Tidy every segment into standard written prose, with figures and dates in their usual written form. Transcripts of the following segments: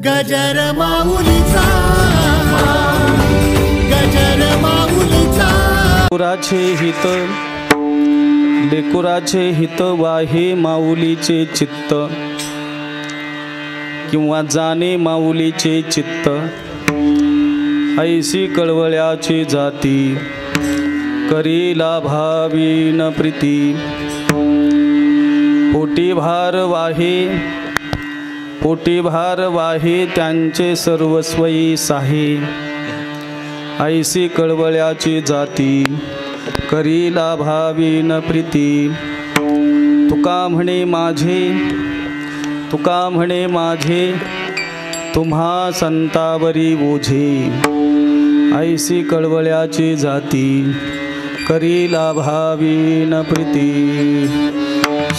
गजर माऊलीचा, गजर माऊलीचा. लेकुराचे हित वाहे माऊलीचे चित्त, किंवा जाणे माऊलीचे चित्त. ऐसी कळवळ्याची जाती, करीला भावीन प्रीती. पोटी भार वाहे त्यांचे सर्वस्वई साहे. ऐसी कळवळ्याची जाती, करीला भावीन प्रीती. तुका म्हणे माझे तुम्हा संतावरी ओझे. ऐसी कळवळ्याची जाती, करीला भावीन प्रीती.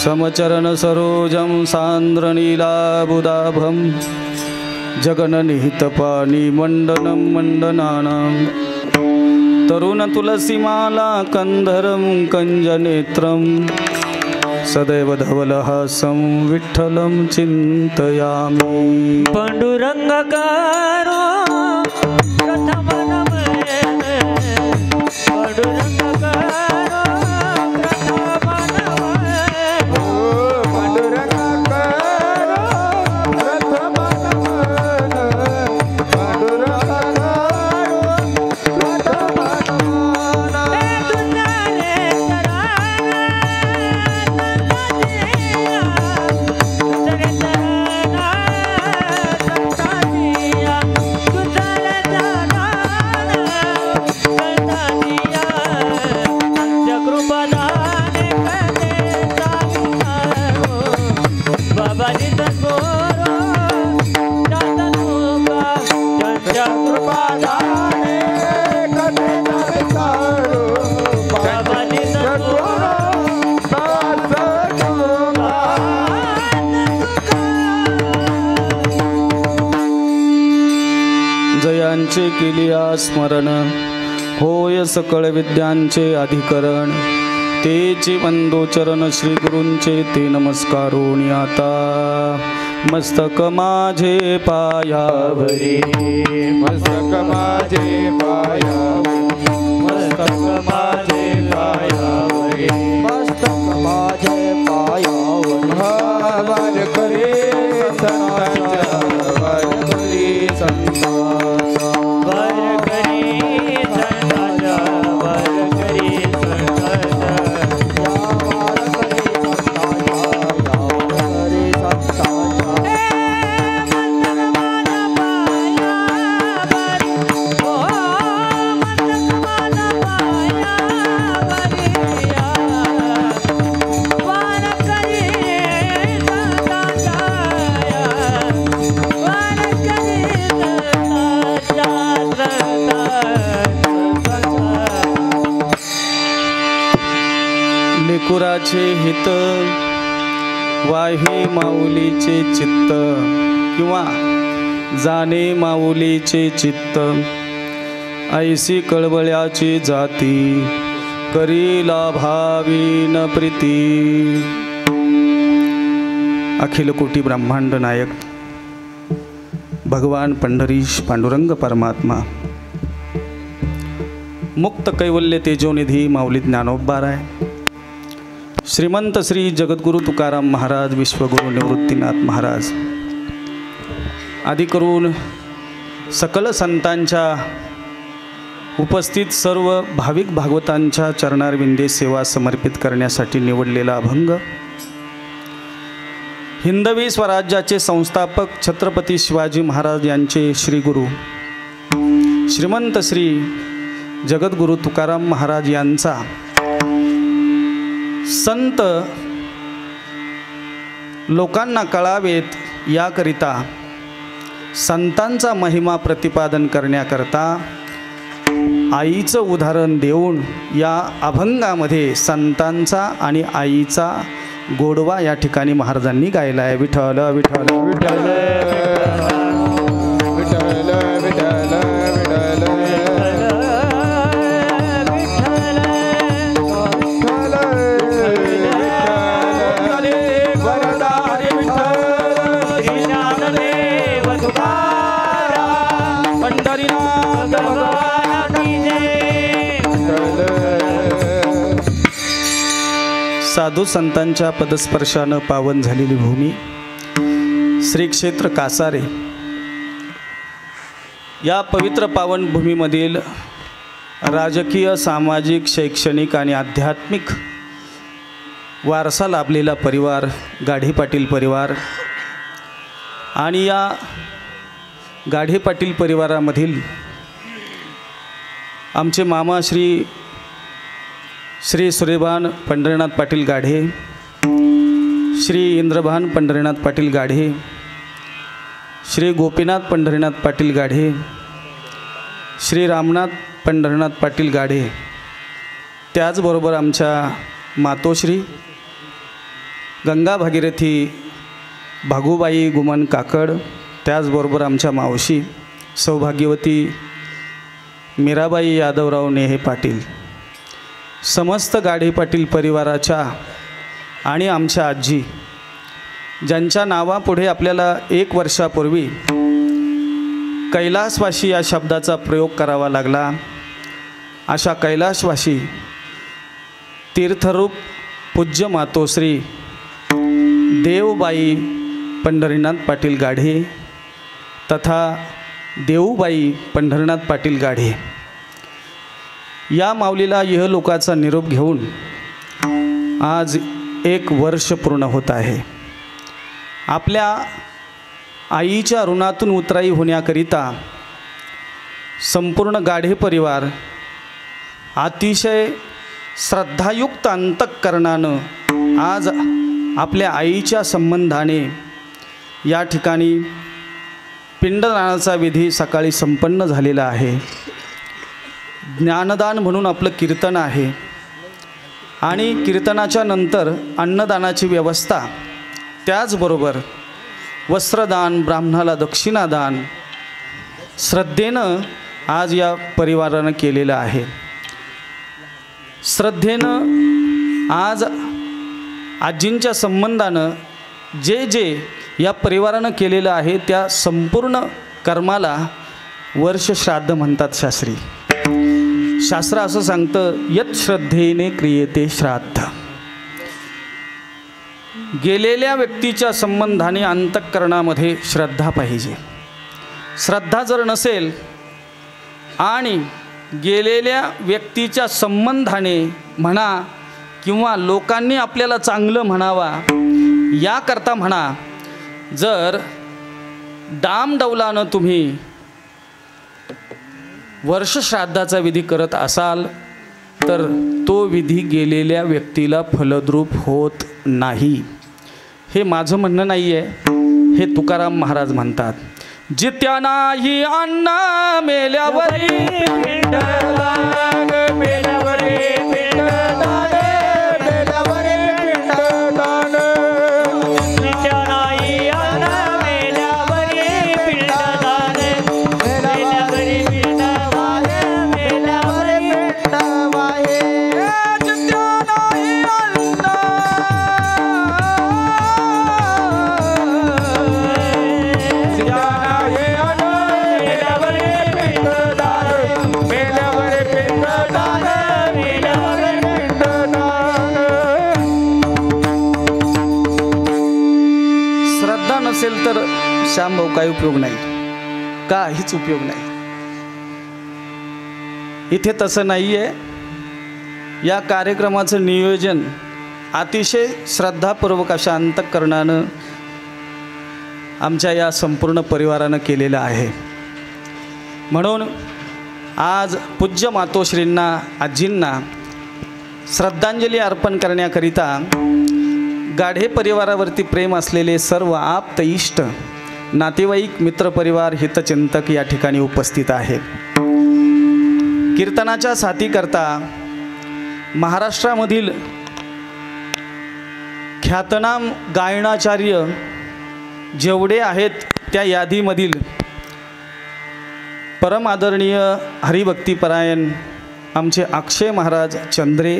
समचरण सरोजम सांद्रनीलाबुदाभम, जगननिहितपाणी मंडनं मंडनानां. तरुण तुलसीमाला कंधरं कंजनेत्रं, सदैव धवलहासं विठ्ठलं चिंतयामि. पांडुरंगकारो प्रथम नमः, पांडुरंगकारो प्रथम नमः, पांडुरंगकारो प्रथम नमः, पांडुरंगकारो प्रथम नमः. जयांचे केलिया स्मरण, होय सकळ विद्यांचे अधिकरण. तेची वंदोचरण श्री गुरूंचे, ते नमस्कारोनी आता. मस्तक माझे पायावरी, मस्तक माझे पायावरी, मस्तक माझे पायावरी, मस्तक माझे पायावरी. वार करे संतांच्या, वार करे संतांच्या, वर करी संतांच्या, वर करी संतांच्या. लेकुराचे हित वाहे माऊलीचे चित्त, किंवा जाणे माऊलीचे चित्त. ऐसी कळवळ्याची जाती, करीला भावीन प्रीती. अखिल कोटी ब्रह्मांड नायक भगवान पंढरीश पांडुरंग परमात्मा, मुक्त कैवल्य तेजोनिधी माऊली ज्ञानोबाराय, श्रीमंत श्री जगद्गुरु तुकाराम महाराज, विश्वगुरु निवृत्तीनाथ महाराज आदी करून सकल संतांच्या उपस्थित सर्व भाविक भागवतांच्या चरणारविंदे सेवा समर्पित करण्यासाठी निवडलेला अभंग. हिंदवी स्वराज्याचे संस्थापक छत्रपती शिवाजी महाराज यांचे श्रीगुरु श्रीमंत श्री जगद्गुरु तुकाराम महाराज यांचा संत लोकांना कळावेत याकरिता संतांचा महिमा प्रतिपादन करण्याकरता आईचं उदाहरण देऊन या अभंगामध्ये संतांचा आणि आईचा गोडवा या ठिकाणी महाराजांनी गायला आहे. विठ्ठल विठ्ठल विठ्ठल विठ्ठल विठ्ठल वरदारी विठ्ठल, श्री ज्ञानदेव तुकाराम. साधू संतांच्या पदस्पर्शानं पावन झालेली भूमी श्री क्षेत्र कासारे या पवित्र पावन भूमीमधील राजकीय, सामाजिक, शैक्षणिक आणि आध्यात्मिक वारसा लाभलेला परिवार गाढे पाटील परिवार आणि या गाढे पाटील परिवारामधील आमचे मामा श्री सूर्यभान पंढरीनाथ पाटील गाढे, श्री इंद्रभान पंढरीनाथ पाटील गाढे, श्री गोपीनाथ पंढरीनाथ पाटील गाढे, श्री रामनाथ पंढरीनाथ पाटील गाढे, त्याचबरोबर आमच्या मातोश्री गंगा भागीरथी भागुबाई गुमन काकड, त्याचबरोबर आमच्या मावशी सौभाग्यवती मीराबाई यादवराव नेहे पाटील, समस्त गाढे पाटील परिवाराच्या आणि आमच्या आजी ज्यांच्या नावापुढे आपल्याला 1 वर्षापूर्वी कैलासवासी या शब्दाचा प्रयोग करावा लागला, अशा कैलासवासी तीर्थरूप पूज्य मातोश्री देवबाई पंढरीनाथ पाटील गाढे तथा देऊबाई पंढरीनाथ पाटील गाढे या माऊलीला इहलोकाचा निरोप घेऊन आज 1 वर्ष पूर्ण होत आहे. आपल्या आईच्या ऋणातून उतराई होण्याकरिता संपूर्ण गाढे परिवार अतिशय श्रद्धायुक्त अंतःकरणानं आज आपल्या आईच्या संबंधाने या ठिकाणी पिंडदानाचा विधी सकाळी संपन्न झालेला आहे. ज्ञानदान म्हणून आपलं कीर्तन आहे आणि कीर्तनाच्या नंतर अन्नदानाची व्यवस्था, त्याचबरोबर वस्त्रदान, ब्राह्मणाला दक्षिणादान श्रद्धेनं आज या परिवारानं केलेलं आहे. श्रद्धेनं आज आजींच्या संबंधानं जे या परिवारानं केलेलं आहे त्या संपूर्ण कर्माला वर्ष श्राद्ध म्हणतात. शास्त्र असं सांगतं, यत श्रद्धेने क्रियते श्राद्ध. गेलेल्या व्यक्तीच्या संबंधाने अंतःकरणामध्ये श्रद्धा पाहिजे. श्रद्धा जर नसेल आणि गेलेल्या व्यक्तीच्या संबंधाने म्हणा किंवा लोकांनी आपल्याला चांगलं म्हणावा याकरता म्हणा, जर डामडौलानं तुम्ही वर्ष श्राद्धाचा विधी करत असाल तर तो विधी गेलेल्या व्यक्तीला फलद्रूप होत नाही. हे माझं म्हणणं नाही आहे, हे तुकाराम महाराज म्हणतात. जित्या नाही अन्न मेल्यावरी पिंडदान, मेल्यावरी पिंडदान, मेल्यावरी पिंडदान. जित्या नाही अन्न मेल्यावरी पिंडदान, मेल्यावरी पिंडदान, मेल्यावरी पिंडवाहे. जित्या नाही अन्न नसेल तर श्यामभाऊ काही उपयोग नाही, काहीच उपयोग नाही. इथे तसं नाही आहे. या कार्यक्रमाचं नियोजन अतिशय श्रद्धापूर्वक अशा अंतःकरणानं आमच्या या संपूर्ण परिवारानं केलेलं आहे. म्हणून आज पूज्य मातोश्रींना, आजींना श्रद्धांजली अर्पण करण्याकरिता गाढे परिवारावरती प्रेम असलेले सर्व आप्त, इष्ट, नातेवाईक, मित्रपरिवार, हितचिंतक या ठिकाणी उपस्थित आहेत. कीर्तनाच्या साथीकरता महाराष्ट्रामधील ख्यातनाम गायनाचार्य जेवढे आहेत त्या यादीमधील परम आदरणीय हरिभक्तीपरायण आमचे अक्षय महाराज चंद्रे,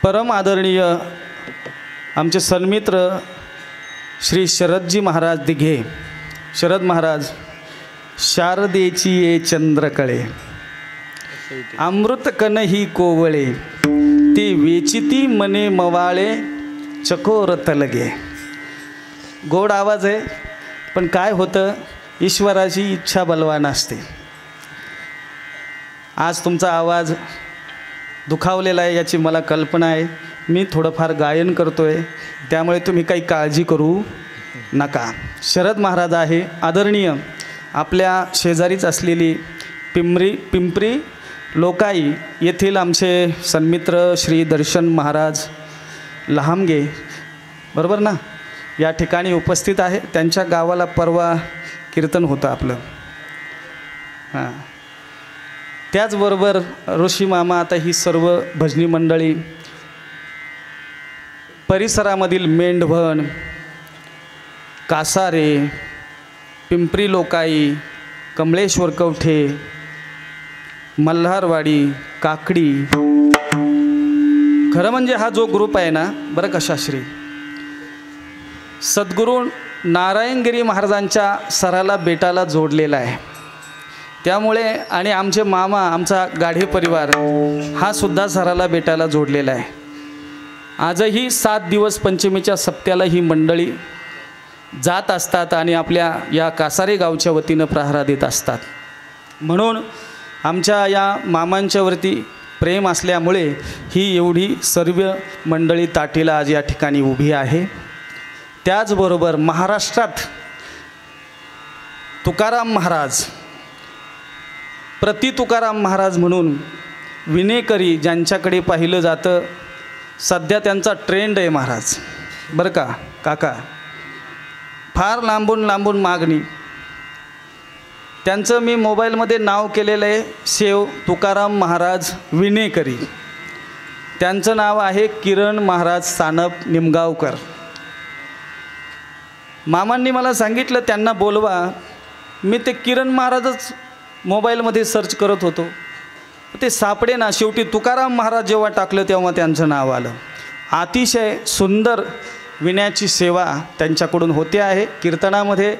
परम आदरणीय आमचे सन्मित्र श्री शरदजी महाराज दिघे, शरद महाराज, शारदेची ये चंद्रकळे, अमृत कन ही कोवळे, ते वेचिती मने मवाळे चकोर तलगे. गोड आवाज आहे, पण काय होतं, ईश्वराची इच्छा बलवान असते. आज तुमचा आवाज दुखावलेला आहे याची मला कल्पना आहे. मी थोडंफार गायन करतो आहे, त्यामुळे तुम्ही काही काळजी करू नका. शरद महाराज आहे आदरणीय, आपल्या शेजारीच असलेली पिंपरी लोकाई येथील आमचे सन्मित्र श्री दर्शन महाराज लहामगे, बरोबर ना, या ठिकाणी उपस्थित आहे. त्यांच्या गावाला परवा कीर्तन होतं आपलं. हां, त्याचबरोबर ऋषी मामा, आता ही सर्व भजनी मंडळी, परिसरामधील मेंढवण, कासारे, पिंपरी लोकाई, कमळेश्वर कवठे, मल्हारवाडी, काकडी, खरं म्हणजे हा जो ग्रुप आहे ना, बरं का शास्त्री, सद्गुरू नारायणगिरी महाराजांच्या सराला बेटाला जोडलेला आहे. त्यामुळे आणि आमचे मामा, आमचा गाढे परिवार हा सुद्धा सराला बेटाला जोडलेला आहे. आजही 7 दिवस पंचमीच्या सप्त्याला ही मंडळी जात असतात आणि आपल्या या कासारे गावच्या वतीनं प्रहारा देत असतात. म्हणून आमच्या या मामांच्यावरती प्रेम असल्यामुळे ही एवढी सर्व मंडळी ताटीला आज या ठिकाणी उभी आहे. त्याचबरोबर महाराष्ट्रात तुकाराम महाराज, प्रति तुकाराम महाराज म्हणून विनेकरी ज्यांच्याकडे पाहिलं जातं, सध्या त्यांचा ट्रेंड आहे महाराज, बरं का काका, फार लांबून लांबून मागणी. त्यांचं मी मोबाईलमध्ये नाव केलेलं आहे, सेव तुकाराम महाराज विनेकरी. त्यांचं नाव आहे किरण महाराज सानप निमगावकर. मामांनी मला सांगितलं त्यांना बोलवा. मी ते किरण महाराजच मोबाईलमध्ये सर्च करत होतो, ते सापडे ना. शेवटी तुकाराम महाराज जेव्हा टाकलं तेव्हा त्यांचं नाव आलं. अतिशय सुंदर विण्याची सेवा त्यांच्याकडून होते आहे. कीर्तनामध्ये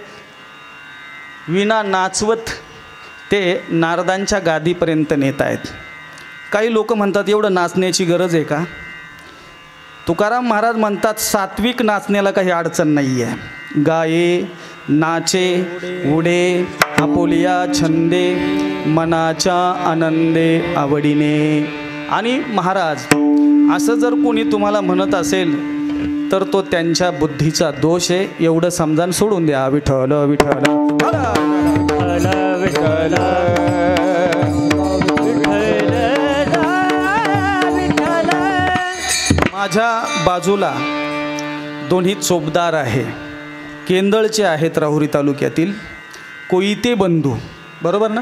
विणा नाचवत ते नारदांच्या गादीपर्यंत नेत आहेत. काही लोक म्हणतात एवढं नाचण्याची गरज आहे का? तुकाराम महाराज म्हणतात सात्विक नाचण्याला काही अडचण नाही आहे. गाये नाचे उडे आपुलिया छंदे मनाच्या आनंदे आवडीने. आणि महाराज असं जर कोणी तुम्हाला म्हणत असेल तर तो त्यांच्या बुद्धीचा दोष आहे, एवढं समजान सोडून द्या. विठ्ठल विठ्ठल विठ्ठल. माझ्या बाजूला दोन्ही चोपदार आहे, केंदळचे आहेत, राहुरी तालुक्यातील कोयते बंधू, बरोबर ना,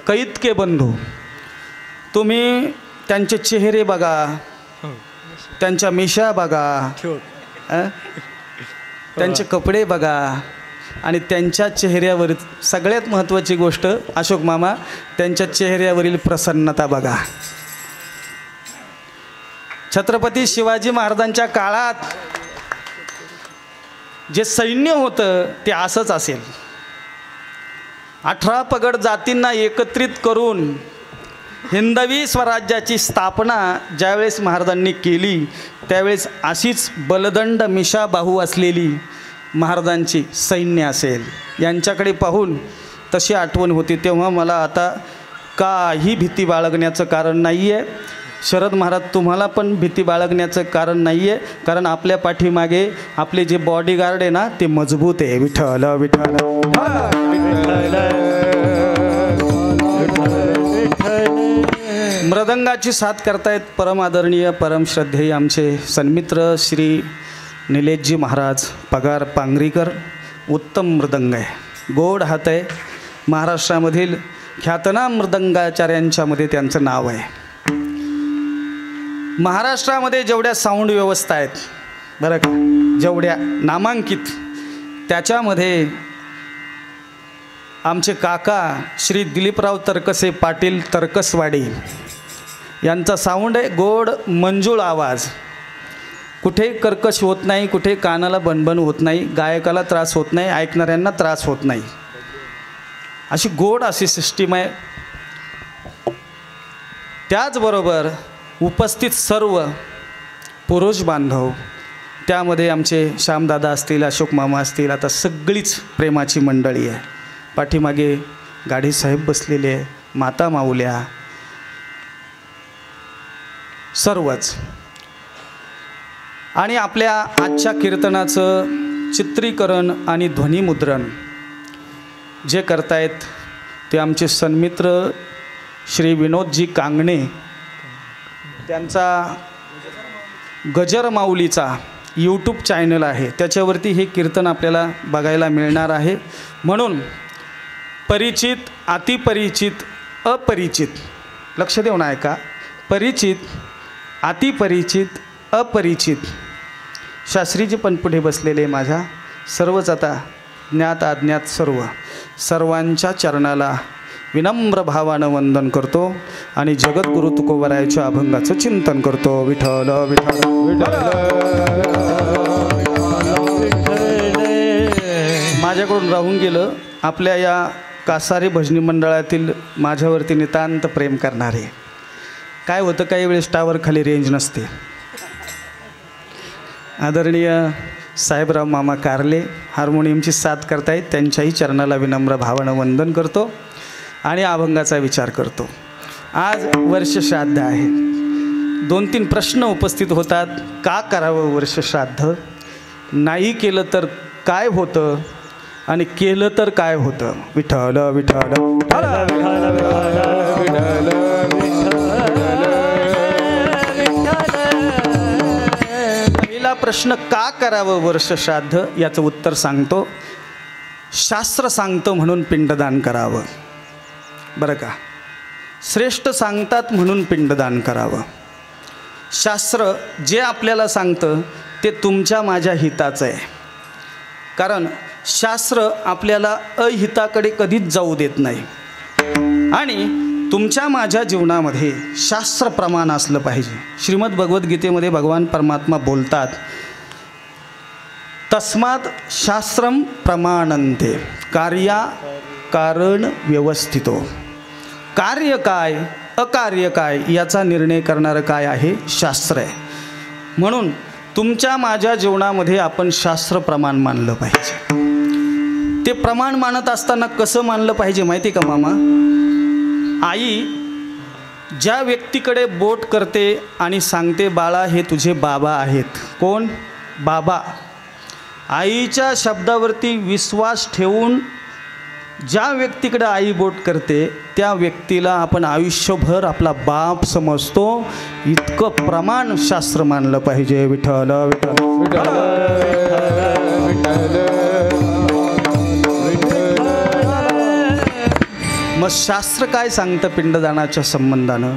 कैतके बंधू. तुम्ही त्यांचे चेहरे बघा, त्यांच्या मिशा बघा, त्यांचे कपडे बघा आणि त्यांच्या चेहऱ्यावर सगळ्यात महत्त्वाची गोष्ट अशोक मामा, त्यांच्या चेहऱ्यावरील प्रसन्नता बघा. छत्रपती शिवाजी महाराजांच्या काळात जे सैन्य होतं ते असंच असेल. 18 पगड जातींना एकत्रित करून हिंदवी स्वराज्याची स्थापना ज्यावेळेस महाराजांनी केली त्यावेळेस अशीच बलदंड मिशाबाहू असलेली महाराजांची सैन्य असेल. यांच्याकडे पाहून तशी आठवण होती. तेव्हा मला आता काही भीती बाळगण्याचं कारण नाही आहे. शरद महाराज तुम्हाला पण भीती बाळगण्याचं कारण नाही आहे, कारण आपल्या पाठीमागे आपले जे बॉडीगार्ड आहे ना ते मजबूत आहे. विठ्ठल विठ्ठल. मृदंगाची साथ करतायत परम आदरणीय परम श्रद्धेय आमचे सन्मित्र श्री निलेशजी महाराज पगार पांगरीकर. उत्तम मृदंग आहे, गोड हात आहे. महाराष्ट्रामधील ख्यातनाम मृदंगाचार्यांच्यामध्ये त्यांचं नाव आहे. महाराष्ट्रामध्ये जेवढ्या साऊंड व्यवस्था आहेत बरं का, जेवढ्या नामांकित, त्याच्यामध्ये आमचे काका श्री दिलीपराव तरकसे पाटील तरकसवाडी यांचा साऊंड आहे. गोड मंजूळ आवाज, कुठे कर्कश होत नाही, कुठे कानाला बनबन होत नाही, गायकाला त्रास होत नाही, ऐकणाऱ्यांना त्रास होत नाही, अशी गोड अशी सिस्टीम आहे. त्याचबरोबर उपस्थित सर्व पुरुष बांधव, त्यामध्ये आमचे श्यामदादा असतील, अशोक मामा असतील, आता सगळीच प्रेमाची मंडळी आहे. पाठीमागे गाडीसाहेब बसलेले आहे, माता माऊल्या, सर्वच. आणि आपल्या आजच्या कीर्तनाचं चित्रीकरण आणि ध्वनिमुद्रण जे करतायत ते आमचे सन्मित्र श्री विनोदजी कांगणे. त्यांचा गजर माऊलीचा यूट्यूब चॅनल आहे, त्याच्यावरती हे कीर्तन आपल्याला बघायला मिळणार आहे. म्हणून परिचित, अतिपरिचित, अपरिचित, लक्ष देऊन ऐका. परिचित, अतिपरिचित, अपरिचित, शास्त्रीजी पण पुढे बसलेले माझ्या, सर्वच आता ज्ञात अज्ञात सर्वांच्या चरणाला विनम्र भावानं वंदन करतो आणि जगद्गुरु तुकोबरायाच्या अभंगाचं चिंतन करतो. विठ्ठल विठ्ठल विठ्ठल. माझ्याकडून राहून गेलं, आपल्या या कासारे भजनी मंडळातील माझ्यावरती नितांत प्रेम करणारे. काय होतं, काही वेळेस टावर खाली रेंज नसते. आदरणीय साहेबराव मामा कारले हार्मोनियमची साथ करतायत, त्यांच्याही चरणाला विनम्र भावानं वंदन करतो आणि अभंगाचा विचार करतो. आज वर्षश्राद्ध आहे. 2-3 प्रश्न उपस्थित होतात. का करावं वर्षश्राद्ध, नाही केलं तर काय होतं आणि केलं तर काय होतं. विठ्ठल विठ्ठल पहिला प्रश्न, का करावं वर्षश्राद्ध, याचं उत्तर सांगतो. शास्त्र सांगतं म्हणून पिंडदान करावं. बरं का, श्रेष्ठ सांगतात म्हणून पिंडदान करावं. शास्त्र जे आपल्याला सांगतं ते तुमच्या माझ्या हिताचं आहे. कारण शास्त्र आपल्याला अहिताकडे कधीच जाऊ देत नाही. आणि तुमच्या माझ्या जीवनामध्ये शास्त्रप्रमाण असलं पाहिजे. श्रीमद भगवद्गीतेमध्ये भगवान परमात्मा बोलतात, तस्मात् शास्त्रम प्रमाणन्ते कार्या कारण व्यवस्थितो. कार्य काय, अकार्य काय याचा निर्णय करणारं काय आहे, शास्त्र आहे. म्हणून तुमच्या माझ्या जीवनामध्ये आपण शास्त्र प्रमाण मानलं पाहिजे. ते प्रमाण मानत असताना कसं मानलं पाहिजे माहिती का मामा? आई ज्या व्यक्तीकडे बोट करते आणि सांगते, बाळा हे तुझे बाबा आहेत. कोण? बाबा. आईच्या शब्दावरती विश्वास ठेवून ज्या व्यक्तीकडे आई बोट करते त्या व्यक्तीला आपण आयुष्यभर आपला बाप समजतो. इतकं प्रमाण शास्त्र मानलं पाहिजे. विठ्ठल विठ्ठल विठ्ठल. मग शास्त्र काय सांगतं पिंडदानाच्या संबंधानं?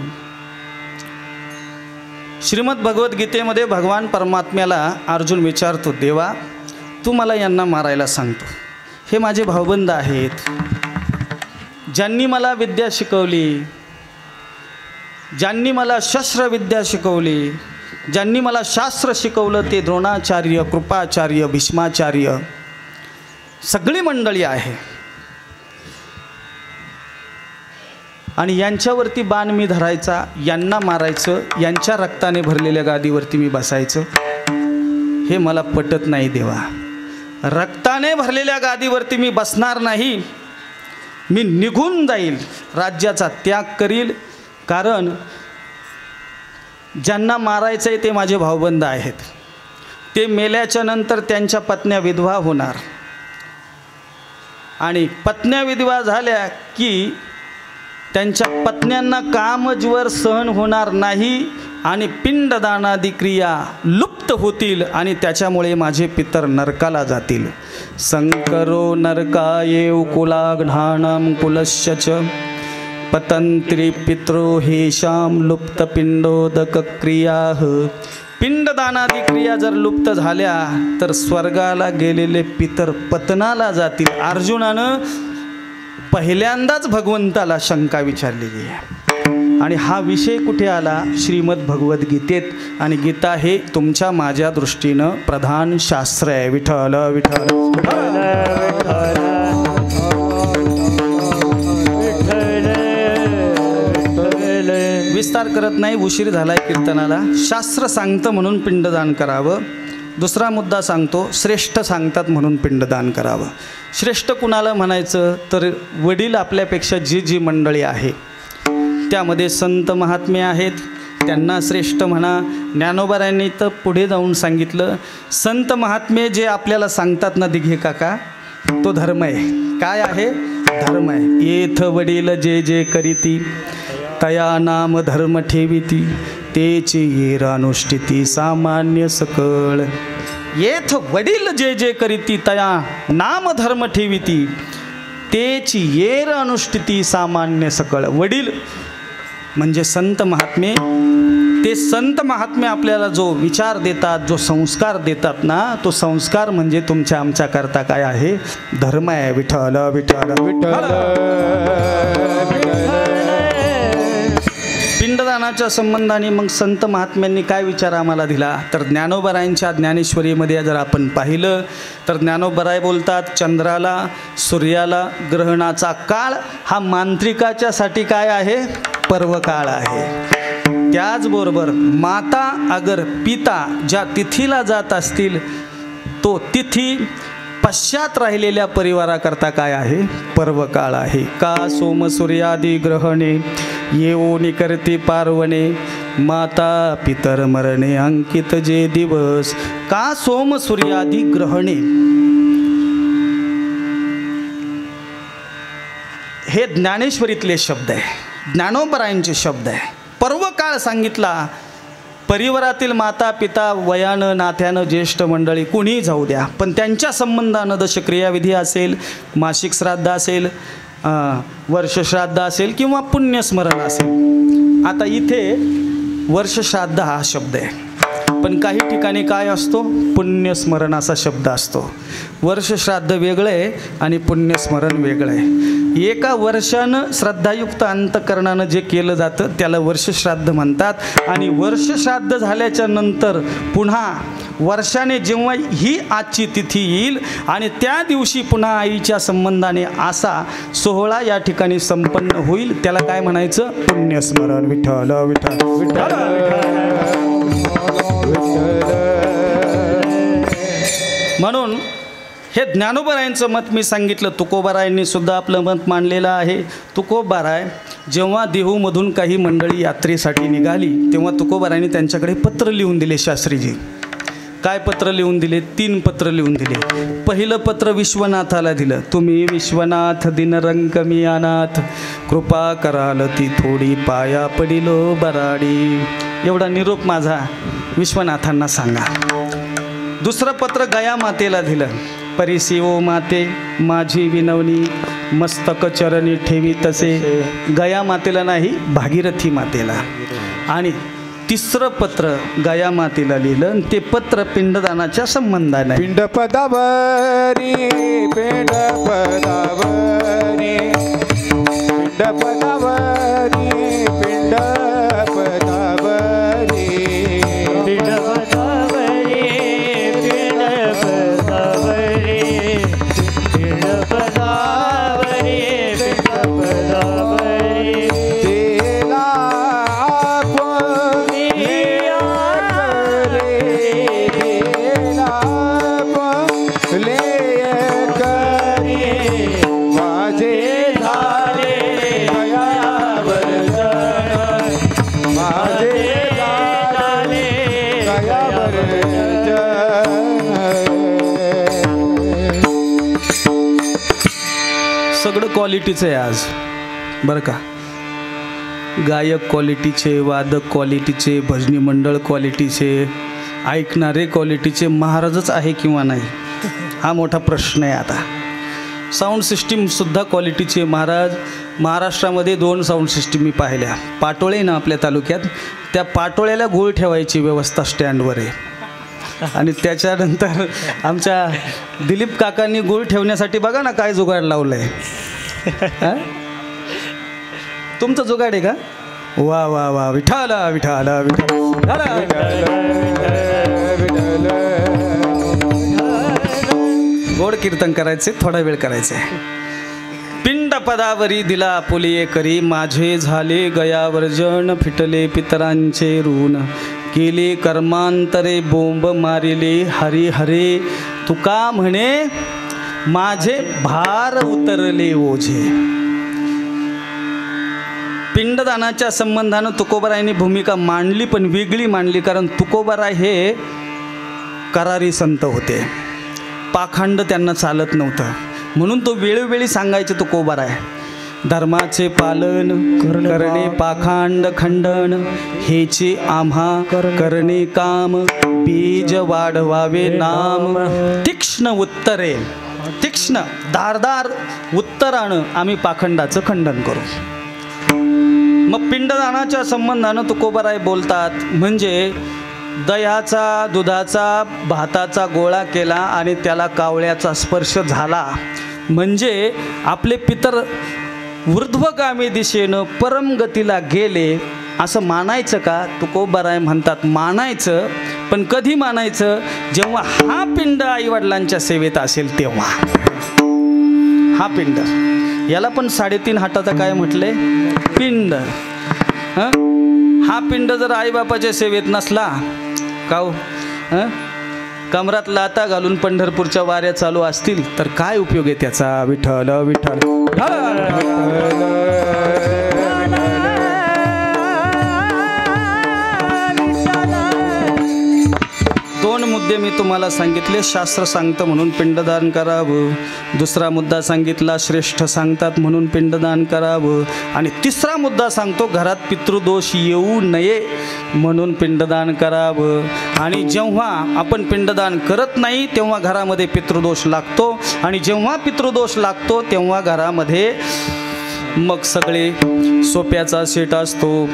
श्रीमद भगवद्गीतेमध्ये भगवान परमात्म्याला अर्जुन विचारतो, देवा तू मला यांना मारायला सांगतो. हे माझे भाऊबंद आहेत, ज्यांनी मला विद्या शिकवली, ज्यांनी मला शस्त्रविद्या शिकवली, ज्यांनी मला शास्त्र शिकवलं ते द्रोणाचार्य, कृपाचार्य, भीष्माचार्य सगळी मंडळी आहे. आणि यांच्यावरती बाण मी धरायचा, यांना मारायचं, यांच्या रक्ताने भरलेल्या गादीवरती मी बसायचं, हे मला पटत नाही देवा. रक्ताने भरलेल्या गादीवरती मी बसणार नाही. मी निघून जाईल, राज्याचा त्याग करील. कारण ज्यांना मारायचं आहे ते माझे भाऊबंद आहेत. ते मेल्याच्या नंतर त्यांच्या पत्न्या विधवा होणार आणि पत्न्या विधवा झाल्या की त्यांच्या पत्न्यांना कामज्वर सहन होणार नाही आणि पिंडदानादी क्रिया लुप्त होतील आणि त्याच्यामुळे माझे पितर नरकाला जातील. संकरो नरकाये कुलाघ्नानं कुलश्च पतंत्री पितरो हेशाम लुप्त पिंडोदक क्रियाः. पिंडदानादी क्रिया जर लुप्त झाल्या तर स्वर्गाला गेलेले पितर पतनाला जातील. अर्जुनानं पहिल्यांदाच भगवंताला शंका विचारलेली आहे. आणि हा विषय कुठे आला? श्रीमद भगवद्गीतेत. आणि गीता हे तुमच्या माझ्या दृष्टीनं प्रधान शास्त्र आहे. विठ्ठल विठ्ठल विस्तार करत नाही, उशीर झालाय कीर्तनाला. शास्त्र सांगतं म्हणून पिंडदान करावं. दुसरा मुद्दा सांगतो, श्रेष्ठ सांगतात म्हणून पिंडदान करावं. श्रेष्ठ कुणाला म्हणायचं तर वडील आपल्यापेक्षा जी मंडळी आहे त्यामध्ये संत महात्मे आहेत त्यांना श्रेष्ठ म्हणा. ज्ञानोबारायांनी तर पुढे जाऊन सांगितलं, संत महात्मे जे आपल्याला सांगतात ना दिघे काका, तो धर्म आहे. काय आहे? धर्म आहे. येथ वडील जे करीती तया नाम धर्म ठेविती, तेची येर अनुष्ठिती सामान्य सकळ. येथ वडील जे करीती तया नाम धर्म ठेविती, तेची येर अनुष्ठिती सामान्य सकळ. वडील म्हणजे संत महात्मे. ते संत महात्मे आपल्याला जो विचार देतात, जो संस्कार देतात ना, तो संस्कार म्हणजे तुमच्या आमच्याकरता काय आहे? धर्म आहे. विठ्ठल विठ्ठल विठ्ठल. पिंडदानाच्या संबंधाने मग संत महात्म्यांनी काय विचार आम्हाला दिला तर ज्ञानोबारायांच्या ज्ञानेश्वरीमध्ये जर आपण पाहिलं तर ज्ञानोबाराय बोलतात, चंद्राला सूर्याला ग्रहणाचा काळ हा मांत्रिकाच्यासाठी काय आहे? पर्वकाळ आहे. त्याचबरोबर माता अगर पिता ज्या तिथीला जात असतील तो तिथी पश्चात राहिलेल्या परिवाराकरता काय आहे? पर्वकाळ आहे. का सोम सूर्यादी ग्रहणे येऊनी करते पार्वणे, माता पितर मरणे अंकित जे दिवस. का सोम सूर्यादी ग्रहणे हे ज्ञानेश्वरीतले शब्द आहे, ज्ञानोबरायांचे शब्द आहे. पर्वकाळ सांगितला. परिवारातील माता पिता वयानं नात्यानं ज्येष्ठ मंडळी कुणीही जाऊ द्या, पण त्यांच्या संबंधानं दशक्रियाविधी असेल, मासिक श्राद्ध असेल, वर्षश्राद्ध असेल किंवा पुण्यस्मरण असेल. आता इथे वर्षश्राद्ध हा शब्द आहे, पण काही ठिकाणी काय असतो? पुण्यस्मरण असा शब्द असतो. वर्षश्राद्ध वेगळं आहे आणि पुण्यस्मरण वेगळं आहे. एका वर्षानं श्रद्धायुक्त अंतकरणानं जे केलं जातं त्याला वर्षश्राद्ध म्हणतात. आणि वर्षश्राद्ध झाल्याच्या नंतर पुन्हा वर्षाने जेव्हा ही आजची तिथी येईल आणि त्या दिवशी पुन्हा आईच्या संबंधाने असा सोहळा या ठिकाणी संपन्न होईल, त्याला काय म्हणायचं? पुण्यस्मरण. विठ्ठल विठ्ठल विठ्ठल. म्हणून हे ज्ञानोबारायांचं मत मी सांगितलं. तुकोबारायांनी सुद्धा आपलं मत मांडलेलं आहे. तुकोबाराय जेव्हा देहूमधून काही मंडळी यात्रेसाठी निघाली तेव्हा तुकोबारायांनी त्यांच्याकडे पत्र लिहून दिले. शास्त्रीजी काय पत्र लिहून दिले? 3 पत्र लिहून दिले. पहिलं पत्र विश्वनाथाला दिलं. तुम्ही विश्वनाथ दिनरंग मी अनाथ, कृपा कराल ती थोडी पाया पडिलो बराडी. एवढा निरोप माझा विश्वनाथांना सांगा. दुसरं पत्र गया मातेला दिलं. परिसी ओ माते माझी विनवणी, मस्तक चरणी ठेवी तसे. गया मातेला नाही, भागीरथी मातेला. आणि तिसरं पत्र गया मातेला लिहिलं आणि ते पत्र पिंडदानाच्या संबंधाने. पिंडपदावरी पिंडपदावरी पिंडपदावरी पिंडपदावरी पिंडपदावरी पिंडपदावरी पिंडपदावरी पिंडपदावरी. तेला आपण तेला आपण करी माझे झाले गयावर जण, माझे झाले गयावर जण. सगळं क्वालिटीचं आहे आज बरं का. गायक क्वालिटीचे, वादक क्वालिटीचे, भजनी मंडळ क्वालिटीचे, ऐकणारे क्वालिटीचे. महाराजच आहे किंवा नाही हा मोठा प्रश्न आहे आता. साऊंड सिस्टीमसुद्धा क्वालिटीचे. महाराष्ट्रामध्ये 2 साऊंड सिस्टीम मी पाहिल्या. पाटोळे ना आपल्या तालुक्यात, त्या पाटोळ्याला गोळ ठेवायची व्यवस्था स्टँडवर आहे. आणि त्याच्यानंतर आमच्या दिलीप काकांनी गोळ ठेवण्यासाठी बघा ना काय जुगाड लावलं आहे. तुमचं जुगाड आहे का? वा वा वा. विठ्ठल विठ्ठल विठ्ठल. गोड कीर्तन करायचे, थोडा वेळ करायचं आहे. पिंड पदावरी दिला पुलिये करी, माझे झाले गयावर्जन, फिटले पितरांचे ऋण, केले कर्मांतरे बोंब मारिले हरी हरे, तुका म्हणे माझे भार उतरले ओझे. पिंडदानाच्या संबंधानं तुकोबारायांनी भूमिका मांडली, पण वेगळी मांडली. कारण तुकोबाराय हे करारी संत होते, पाखंड त्यांना चालत नव्हतं, म्हणून तो वेळोवेळी सांगायचे तुकोबाराय, धर्माचे पालन करणे पाखंड खंडन, हेचे आम्हा करणे काम, बीज वाढवावे नाम. तीक्ष्ण उत्तरे, तीक्ष्ण धारदार उत्तरानं आम्ही पाखंडाचं खंडन करू. मग पिंडदानाच्या संबंधानं तुकोबाराय बोलतात, म्हणजे दह्याचा दुधाचा भाताचा गोळा केला आणि त्याला कावळ्याचा स्पर्श झाला म्हणजे आपले पितर ऊर्ध्वगामी दिशेनं परमगतीला गेले असं मानायचं का? तुकोबाराय म्हणतात मानायचं, पण कधी मानायचं? जेव्हा हा पिंड आईवडिलांच्या सेवेत असेल तेव्हा. हा पिंड, याला पण 3.5 हाताचा काय म्हटले? पिंड. हा पिंड जर आईबापाच्या सेवेत नसला काव, कमरात लाता घालून पंढरपूरच्या वाऱ्या चालू असतील तर काय उपयोग आहे त्याचा? विठ्ठल विठ्ठल. दोन मुद्दे मी तुम्हाला सांगितले. शास्त्र सांगतं म्हणून पिंडदान करावं, दुसरा मुद्दा सांगितला श्रेष्ठ सांगतात म्हणून पिंडदान करावं, आणि तिसरा मुद्दा सांगतो घरात पितृदोष येऊ नये म्हणून पिंडदान करावं. आणि जेव्हा आपण पिंडदान करत नाही तेव्हा घरामध्ये पितृदोष लागतो, आणि जेव्हा पितृदोष लागतो तेव्हा घरामध्ये मग सगळे सोप्याचा सेट असतो,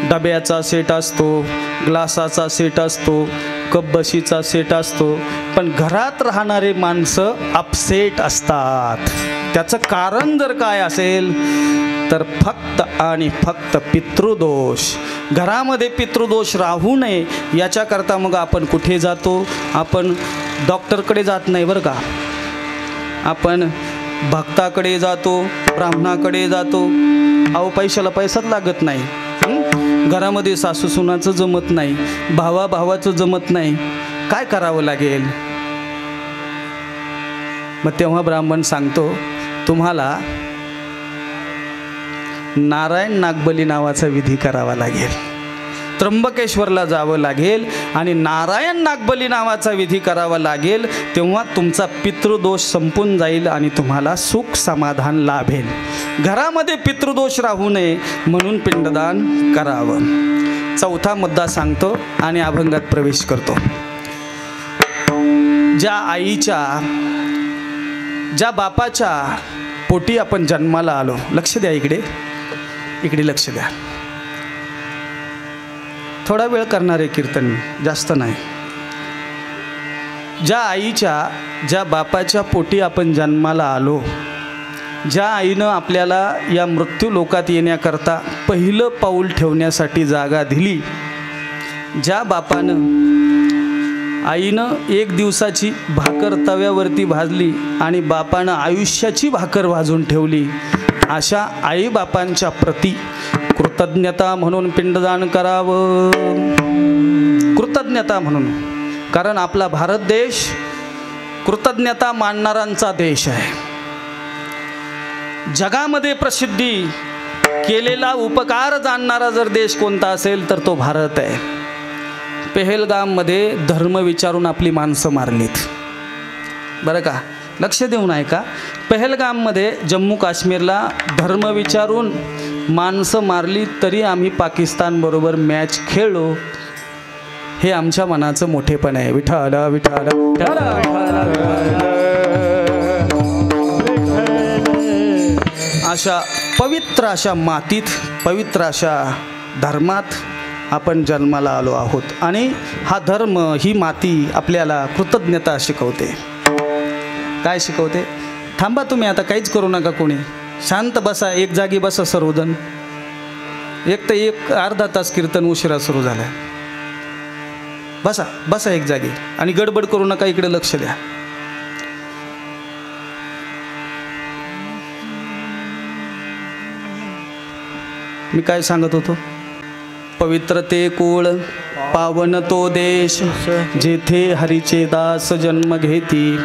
डब्याचा सेट असतो, ग्लासाचा सेट असतो, कपबशीचा सेट असतो, पण घरात राहणारे माणसं अपसेट असतात. त्याचं कारण जर काय असेल तर फक्त आणि फक्त पितृदोष. घरामध्ये पितृदोष राहू नये याच्याकरता मग आपण कुठे जातो? आपण डॉक्टरकडे जात नाही बरं का, आपण भक्ताकडे जातो, ब्राह्मणाकडे जातो. अहो पैशाला पैसाच लागत नाही. घरामध्ये सासू सुनाचं जमत नाही, भावा भावाचं जमत नाही, काय करावं लागेल? मग तेव्हा ब्राह्मण सांगतो तुम्हाला नारायण नागबली नावाचा विधी करावा लागेल, त्र्यंबकेश्वरला जावं लागेल आणि नारायण नागबली नावाचा विधी करावा लागेल. तेव्हा तुमचा पितृदोष संपून जाईल आणि तुम्हाला सुख समाधान लाभेल. घरामध्ये पितृदोष राहू नये म्हणून पिंडदान करावं. चौथा मुद्दा सांगतो आणि अभंगात प्रवेश करतो. ज्या आईच्या, ज्या बापाच्या पोटी आपण जन्माला आलो, लक्ष द्या, इकडे इकडे लक्ष द्या. थोडा वेळ करणारे कीर्तन, जास्त नाही. ज्या आईच्या, ज्या बापाच्या पोटी आपण जन्माला आलो, ज्या आईनं आपल्याला या मृत्यू लोकात येण्याकरता पहिलं पाऊल ठेवण्यासाठी जागा दिली, ज्या बापानं, आईनं 1 दिवसाची भाकर तव्यावरती भाजली आणि बापानं आयुष्याची भाकर भाजून ठेवली, अशा आईबापांच्या प्रती कृतज्ञता म्हणून पिंडदान करावं. कृतज्ञता म्हणून, कारण आपला भारत देश कृतज्ञता मानणाऱ्यांचा देश आहे. जगामध्ये प्रसिद्धी केलेला उपकार जाणणारा जर देश कोणता असेल तर तो भारत आहे. पेहलगाममध्ये धर्म विचारून आपली माणसं मारलीत बरं का, लक्ष देऊन ऐका. पेहलगाममध्ये जम्मू काश्मीरला धर्म विचारून माणसं मारली तरी आम्ही पाकिस्तानबरोबर मॅच खेळलो. हे आमच्या मनाचं मोठेपण आहे. विठ्ठल विठ्ठल. अशा पवित्र अशा मातीत, पवित्र अशा धर्मात आपण जन्माला आलो आहोत आणि हा धर्म, ही माती आपल्याला कृतज्ञता शिकवते. काय शिकवते? थांबा तुम्ही आता, काहीच करू नका कोणी, शांत बसा, एक जागी बसा सर्वजण. एक तर एक अर्धा तास कीर्तन उशिरा सुरू झाला. बसा बसा एक जागी आणि गडबड करू नका, इकडे लक्ष द्या. मी काय सांगत होतो? पवित्र ते कुळ, पावन तो देश, जेथे हरीचे दास जन्म घेती.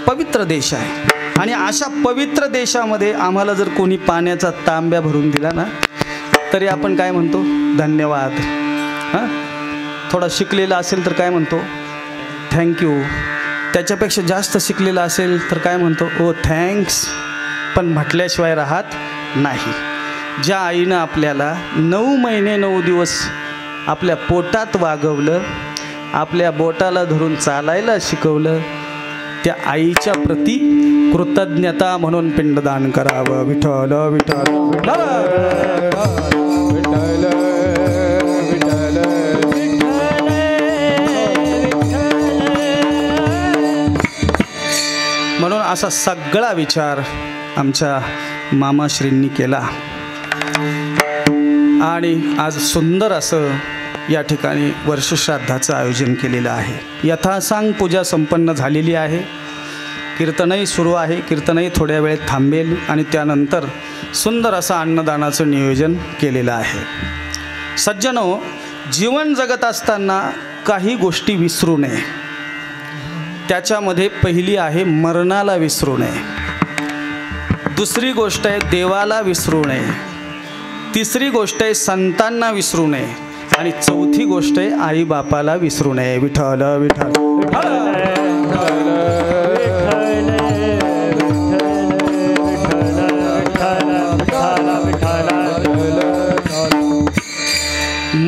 पवित्र देश आहे आणि अशा पवित्र देशामध्ये आम्हाला जर कोणी पाण्याचा तांब्या भरून दिला ना, तरी आपण काय म्हणतो? धन्यवाद. हां, थोडा शिकलेला असेल तर काय म्हणतो? थँक्यू. त्याच्यापेक्षा जास्त शिकलेला असेल तर काय म्हणतो? ओ थँक्स. पण म्हटल्याशिवाय राहत नाही. ज्या आईनं आपल्याला 9 महिने 9 दिवस आपल्या पोटात वागवलं, आपल्या बोटाला धरून चालायला शिकवलं, त्या आईच्या प्रती कृतज्ञता म्हणून पिंडदान करावं. विठ्ठल विठ्ठल विठ्ठल विठ्ठल विठ्ठल. म्हणून असा सगळा विचार आमच्या मामाश्रींनी केला आणि आज सुंदर असं या ठिकाणी वर्षश्राद्धाचं आयोजन केलेलं आहे. यथासांग पूजा संपन्न झालेली आहे. कीर्तनही सुरू आहे. कीर्तनही थोड्या वेळेत थांबेल आणि त्यानंतर सुंदर असं अन्नदानाचं नियोजन केलेलं आहे. सज्जनो, जीवन जगत असताना काही गोष्टी विसरू नये. त्याच्यामध्ये पहिली आहे मरणाला विसरू नये. दुसरी गोष्ट आहे देवाला विसरू नये. तिसरी गोष्ट आहे संतांना विसरू नये आणि चौथी गोष्ट आहे आईबापाला विसरू नये. विठ्ठल विठ्ठल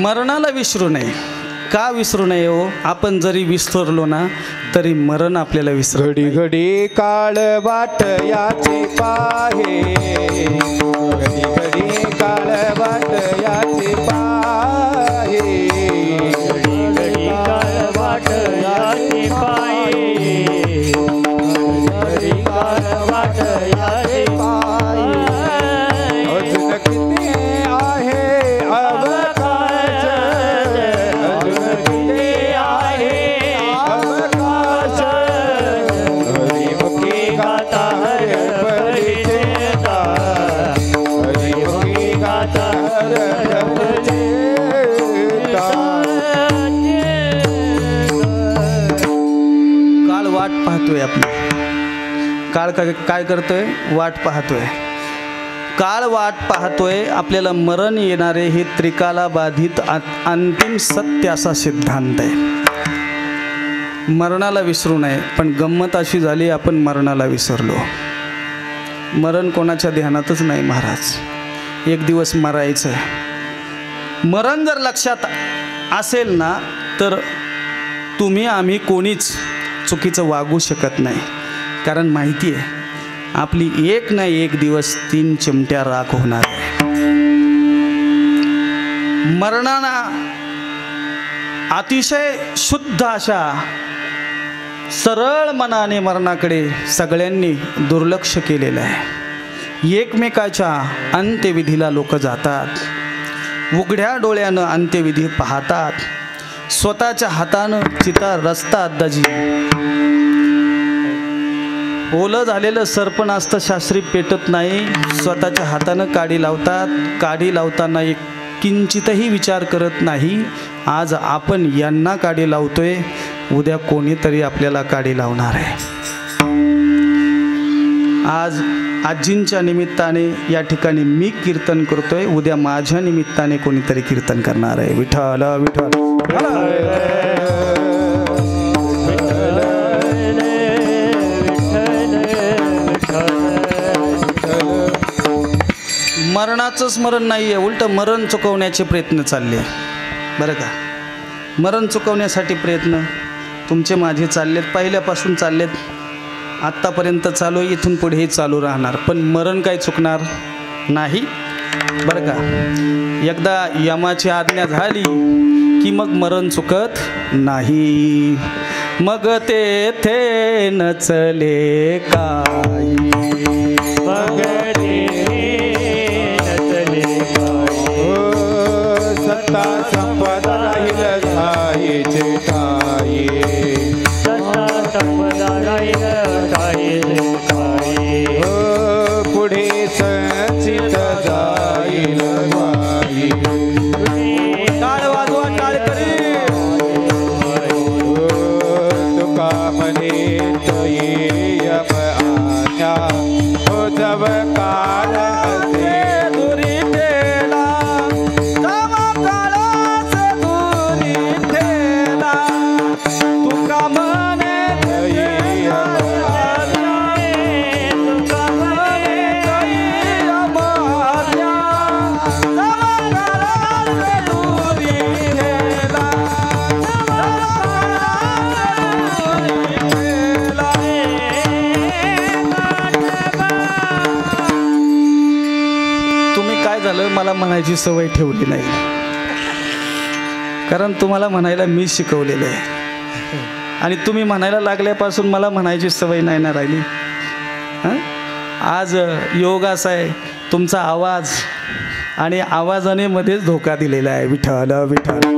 मरणाला विसरू नये. का विसरू नये हो? आपण जरी विसरलो ना तरी मरण आपल्याला विसर. घडी घडी काळ वाट याचे पाहे, घडी घडी काळ वाट याचे पाहे, घडी घडी काळ वाट याचे पाये, घडी काळ वाट याचे पाये. अजून किती आहे अवकाश, अजून किती आहे अवकाश. हरिमुखी गाता हर परिचेता, हरिमुखी गाता हर परिचेता. काळ वाट पाहतोय आपली. काळ काय करतोय? वाट पाहतोय. काळ वाट पाहतोय. आपल्याला मरण येणारे हे त्रिकाला बाधित अंतिम सत्य असा सिद्धांत आहे. मरणाला विसरू नये. पण गंमत अशी झाली, आपण मरणाला विसरलो. मरण कोणाच्या ध्यानातच नाही महाराज. एक दिवस मरायचं. मरण जर लक्षात असेल ना तर तुम्ही आम्ही कोणीच चुकीचं वागू शकत नाही. कारण माहिती आहे आपली एक ना एक दिवस 3 चिमट्या राख होणार आहे. मरणाला अतिशय शुद्ध अशा सरळ मनाने मरणाकडे सगळ्यांनी दुर्लक्ष केलेलं आहे. एकमेकाच्या अंत्यविधीला लोक जातात. उघड्या डोळ्यानं अंत्यविधी पाहतात. स्वतःच्या हातानं चिता रचतात. दाजी ओलं झालेलं सरपण असतं शास्त्री पेटत नाही. स्वतःच्या हातानं काडी लावतात. काडी लावताना एक किंचितही विचार करत नाही. आज आपण यांना काडी लावतोय, उद्या कोणीतरी आपल्याला काडी लावणार आहे. आज आजींच्या निमित्ताने या ठिकाणी मी कीर्तन करतोय, उद्या माझ्या निमित्ताने कोणीतरी कीर्तन करणार आहे. विठ्ठल विठ्ठल. मरणाचं स्मरण नाही आहे, उलटं मरण चुकवण्याचे प्रयत्न चालले. बरं का? मरण चुकवण्यासाठी प्रयत्न तुमचे माझे चाललेत, पहिल्यापासून चाललेत, आत्तापर्यंत चालू आहे, इथून पुढेही चालू राहणार. पण मरण काय चुकणार नाही. बरं का? एकदा यमाची आज्ञा झाली की मग मरण चुकत नाही. मग तेथे नचले काही, मग सत्ता संपदा राहील ठाईचे ठाई, सत्ता संपदा राहील ठाईचे ठाई. पुढे संचित जाईल वाई. झालं मला म्हणायची सवय ठेवली नाही, कारण तुम्हाला म्हणायला मी शिकवलेलं आहे आणि तुम्ही म्हणायला लागल्यापासून मला म्हणायची सवय नाही ना राहिली. हां, आज योग असा आहे, तुमचा आवाज आणि आवाजाने मध्येच धोका दिलेला आहे. विठ्ठल विठ्ठल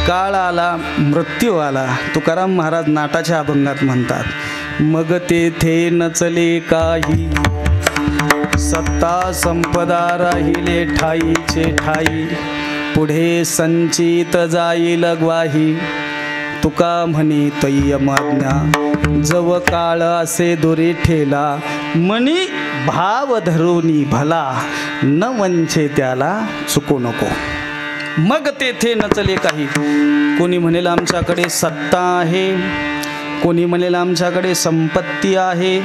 काळ आला मृत्यू आला, तुकाराम महाराज नाटाच्या अभंगात म्हणतात. मग तेथे नचले काही, सत्ता संपदा राहिले ठाईचे ठाई. पुढे संचित जाईल ग्वाही, तुका म्हणे तय्यमाज्ञा. जव काळ असे दुरी ठेला, मनी भाव धरुनी भला. न वंचे त्याला चुकू नको. मग तेथे नचले काही. कोणी म्हणेल आमच्याकडे सत्ता आहे, कोणी म्हणेल आमच्याकडे संपत्ती आहे,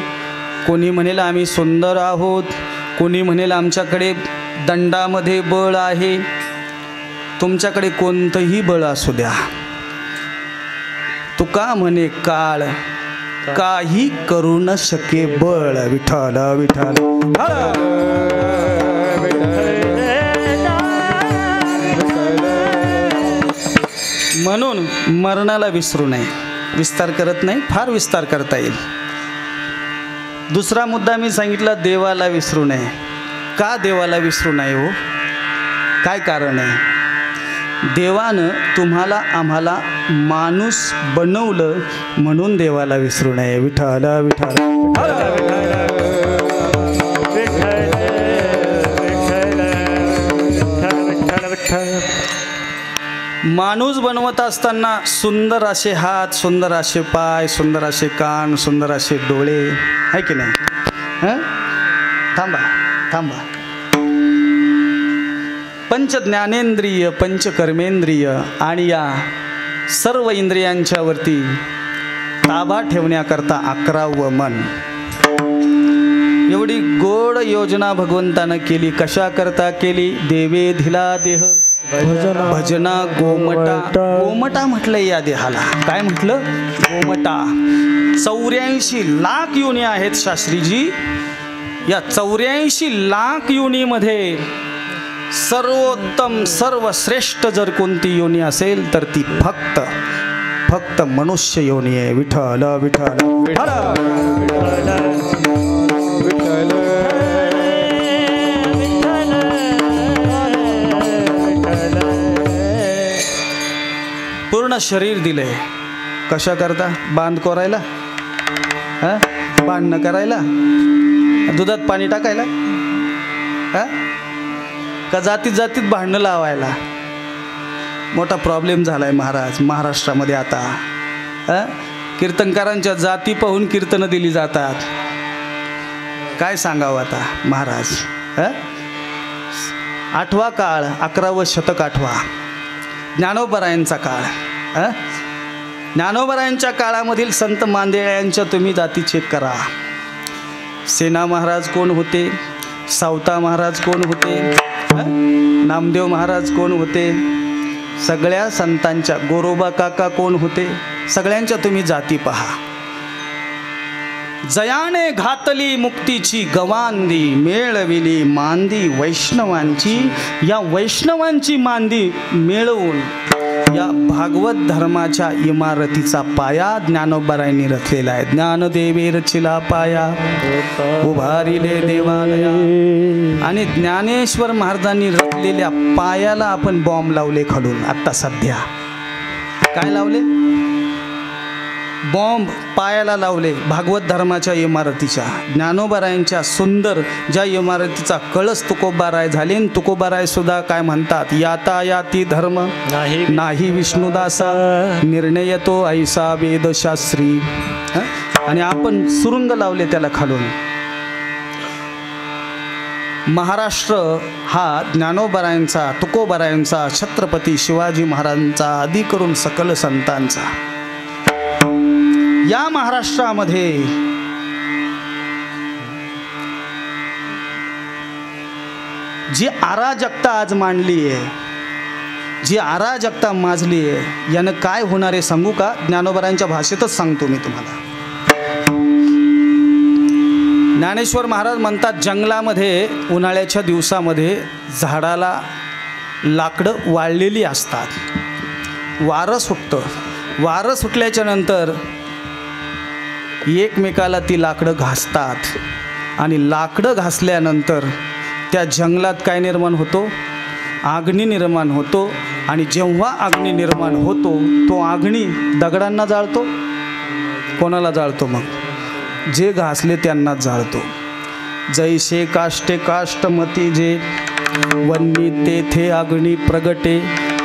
कोणी म्हणेल आम्ही सुंदर आहोत, कोणी म्हणेल आमच्याकडे दंडामध्ये बळ आहे. तुमच्याकडे कोणतंही बळ असू द्या, तुका म्हणे काळ काही करू न शके बळ. विठ्ठल विठ्ठल म्हणून मरणाला विसरू नये. विस्तार करत नाही, फार विस्तार करता येईल. दुसरा मुद्दा मी सांगितला, देवाला विसरू नये. का देवाला विसरू नये हो? काय कारण आहे? देवानं तुम्हाला आम्हाला माणूस बनवलं म्हणून देवाला विसरू नये. विठ्ठल विठ्ठल माणूस बनवत असताना सुंदर असे हात, सुंदर असे पाय, सुंदर असे कान, सुंदर असे डोळे, आहे की नाही? हं? थांबा थांबा. पंच ज्ञानेंद्रिय, पंच कर्मेंद्रिय आणि या सर्व इंद्रियांच्या वरती ताबा ठेवण्याकरता 11वं मन. एवढी गोड योजना भगवंतानं केली. कशाकरता केली? देवे धिला देह भजना गोमटा. गोमटा म्हटलं या देहाला. काय म्हटलं? गोमटा. 84 लाख योनी आहेत शास्त्रीजी. या 84 लाख योनीमध्ये सर्वोत्तम सर्वश्रेष्ठ जर कोणती योनी असेल तर ती फक्त मनुष्य योनी आहे. विठ्ठल विठ्ठल पूर्ण शरीर दिले. कशा करता? बांध कोरायला, बांधणं करायला, दुधात पाणी टाकायला, का जातीत जातीत भांडणं लावायला? मोठा प्रॉब्लेम झाला आहे महाराज महाराष्ट्रामध्ये आता. कीर्तनकारांच्या जाती पाहून कीर्तनं दिली जातात. काय सांगावं आता महाराज. 8वा काळ, 11वं शतक 8वा ज्ञानोबरायांचा काळ. ज्ञानोबरायांच्या काळामधील संत मांदेळ्यांच्या तुम्ही जाती चेक करा. सेना महाराज कोण होते? सावता महाराज कोण होते? नामदेव महाराज कोण होते? सगळ्या संतांच्या, गोरोबा काका कोण होते? सगळ्यांच्या तुम्ही जाती पहा. जयाने घातली मुक्तीची गवांदी, मेळविली मांदी वैष्णवांची. या वैष्णवांची मांदी मिळवून या भागवत धर्माच्या इमारतीचा पाया ज्ञानोबरायांनी रचलेला आहे. ज्ञानदेवे रचिला पाया, उभारिले देवालया. आणि ज्ञानेश्वर महाराजांनी रचलेल्या पायाला आपण बॉम्ब लावले खालून. आत्ता सध्या काय लावले? बॉम्ब पायाला लावले भागवत धर्माच्या इमारतीच्या. ज्ञानोबरायांच्या सुंदर ज्या इमारतीचा कळस तुकोबाराय झाले, तुकोबाराय सुद्धा काय म्हणतात? यातायाती धर्म नाही विष्णुदासा, निर्णय तो ऐसा वेदशास्त्री. आणि आपण सुरुंग लावले त्याला खालून. महाराष्ट्र हा ज्ञानोबरायांचा, तुकोबारायांचा, छत्रपती शिवाजी महाराजांचा, आदी करून सकल संतांचा. या महाराष्ट्रामध्ये जी अराजकता आज मांडली आहे, जी अराजकता माजली आहे यानं काय होणार आहे सांगू का? ज्ञानोबरांच्या भाषेतच सांगतो मी तुम्हाला. ज्ञानेश्वर महाराज म्हणतात, जंगलामध्ये उन्हाळ्याच्या दिवसामध्ये झाडाला लाकडं वाळलेली असतात. वारं सुटतं. वारं सुटल्याच्या नंतर एकमेकाला ती लाकडं घासतात आणि लाकडं घासल्यानंतर त्या जंगलात काय निर्माण होतो? अग्नी निर्माण होतो. आणि जेव्हा अग्नी निर्माण होतो तो अग्नी दगडांना जाळतो. कोणाला जाळतो? मग जे घासले त्यांनाच जाळतो. जैसे काष्टे काष्टमती जे वन्नी तेथे अग्नी प्रगटे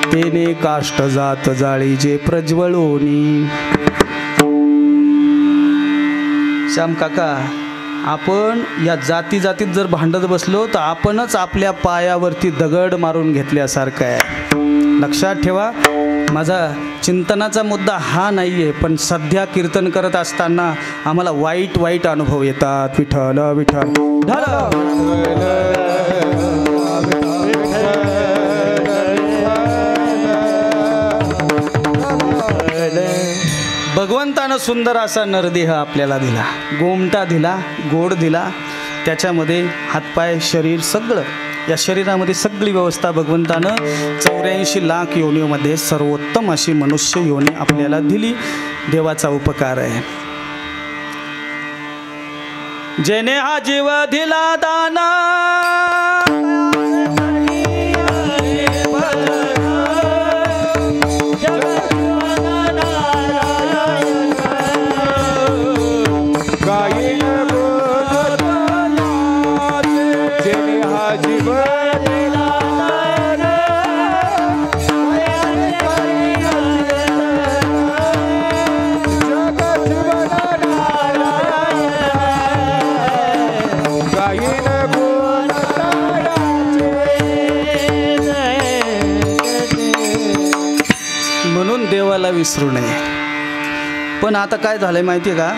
तेने काष्ट जात जाळी जे प्रज्वलोनी. श्याम काका, आपण या जाती जातीत जर भांडत बसलो तर आपणच आपल्या पायावरती दगड मारून घेतल्यासारखं आहे. लक्षात ठेवा. माझा चिंतनाचा मुद्दा हा नाही आहे, पण सध्या कीर्तन करत असताना आम्हाला वाईट वाईट अनुभव येतात. विठ्ठल विठ्ठल भगवंतानं सुंदर असा नरदेह आपल्याला दिला, गोमटा दिला, गोड दिला. त्याच्यामध्ये हातपाय शरीर सगळं, या शरीरामध्ये सगळी व्यवस्था भगवंतानं 84 लाख योनीमध्ये सर्वोत्तम अशी मनुष्य योनी आपल्याला दिली. देवाचा उपकार आहे. जेने हा जीव दिला दाना देवाला विसरू नये. पण आता काय झालंय माहिती आहे का?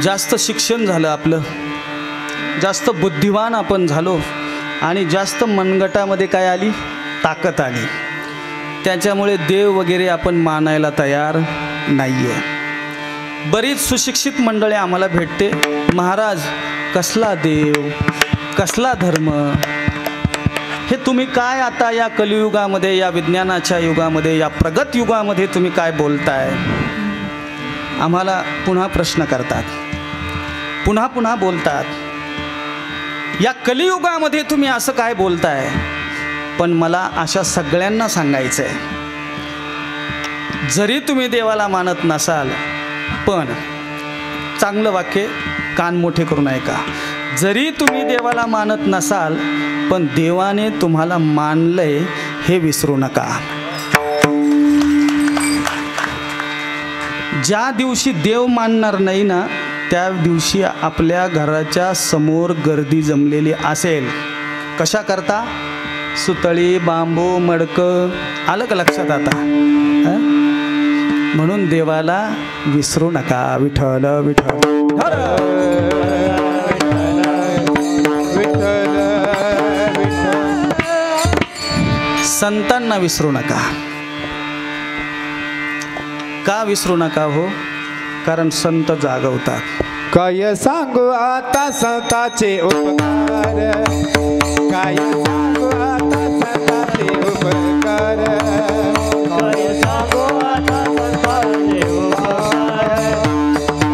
जास्त शिक्षण झालं आपलं, जास्त बुद्धिवान आपण झालो आणि जास्त मनगटामध्ये काय आली? ताकद आली. त्याच्यामुळे देव वगैरे आपण मानायला तयार नाही आहे. बरीच सुशिक्षित मंडळी आम्हाला भेटते, महाराज कसला देव, कसला धर्म, हे तुम्ही काय आता या कलियुगामध्ये, या विज्ञानाच्या युगामध्ये, या प्रगत युगामध्ये तुम्ही काय बोलताय? आम्हाला पुन्हा प्रश्न करतात, पुन्हा पुन्हा बोलतात, या कलियुगामध्ये तुम्ही असं काय बोलताय? पण मला अशा सगळ्यांना सांगायचं आहे, जरी तुम्ही देवाला मानत नसाल, पण चांगलं वाक्य कान मोठे करून ऐका, जरी तुम्ही देवाला मानत नसाल पण देवाने तुम्हाला मानलंय हे विसरू नका. ज्या दिवशी देव मानणार नाही ना, त्या दिवशी आपल्या घराच्या समोर गर्दी जमलेली असेल. कशा करता? सुतळी, बांबू, मडकं. आलं का लक्षात आता? म्हणून देवाला विसरू नका. विठ्ठल विठ्ठल संतांना विसरू नका. का विसरू नका हो? कारण संत जागवतात. काय सांगू आता संताचे उपकार, काय सांगू आता संताचे उपकार, काय सांगू आता संतांचे उपकार,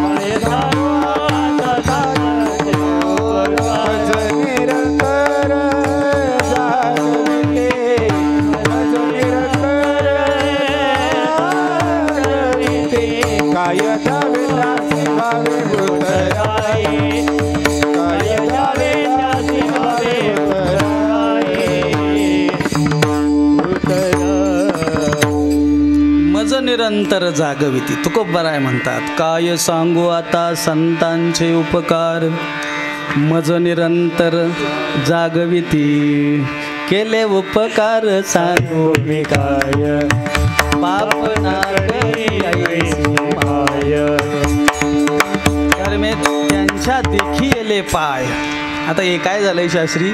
काय सांगू आता संतांचे उपकार. भज निरंतर जागविते, भज निरंतर जागविते. काय द्यावे दासी भावे उतराई, काय द्यावे दासी भावे मज निरंतर जागविती. तुकोबराय म्हणतात, काय सांगू आता संतांचे उपकार, मज निरंतर जागविती. केले उपकार सांगू मी काय, पाप नागरी ऐसी माय. तर मी त्यांच्या देखी येले पाय. आता हे काय झालंय शास्त्री?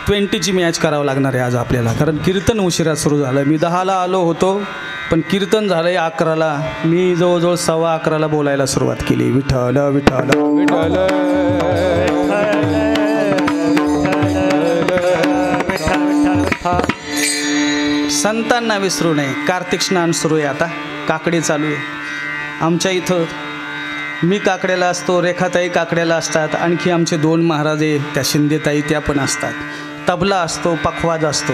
20ची मॅच करावं लागणार आहे आज आपल्याला, कारण कीर्तन उशिरा सुरू झालं. मी 10ला आलो होतो, पण कीर्तन झालं आहे 11ला. मी जवळजवळ 11:15 बोलायला सुरुवात केली. विठ्ठल विठ्ठल विठ्ठल संतांना विसरू नये. कार्तिक स्नान सुरू आहे आता, काकडी चालू आहे आमच्या इथं. मी काकड्याला असतो, रेखाताई काकड्याला असतात, आणखी आमचे 2 महाराज आहे, त्या शिंदेताई त्या पण असतात. तबला असतो, पखवाज असतो.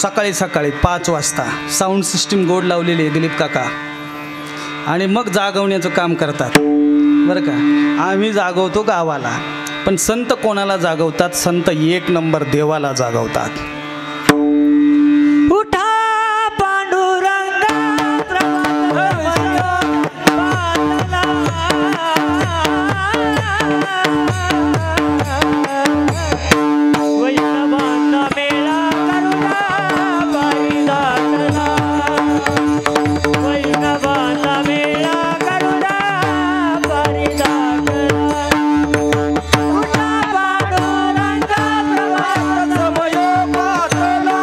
सकाळी सकाळी 5 वाजता साऊंड सिस्टीम गोड लावलेली आहे दिलीप काका, आणि मग जागवण्याचं काम करतात बरं का. आम्ही जागवतो गावाला, पण संत कोणाला जागवतात? संत 1 नंबर देवाला जागवतात. उठा पांडुरंगा वैष्णवांना मेळा करुणा परिदाटला, वैष्णवांना मेळा करुणा परिदाटला. उठा पांडुरंगा प्रभात समय पातला,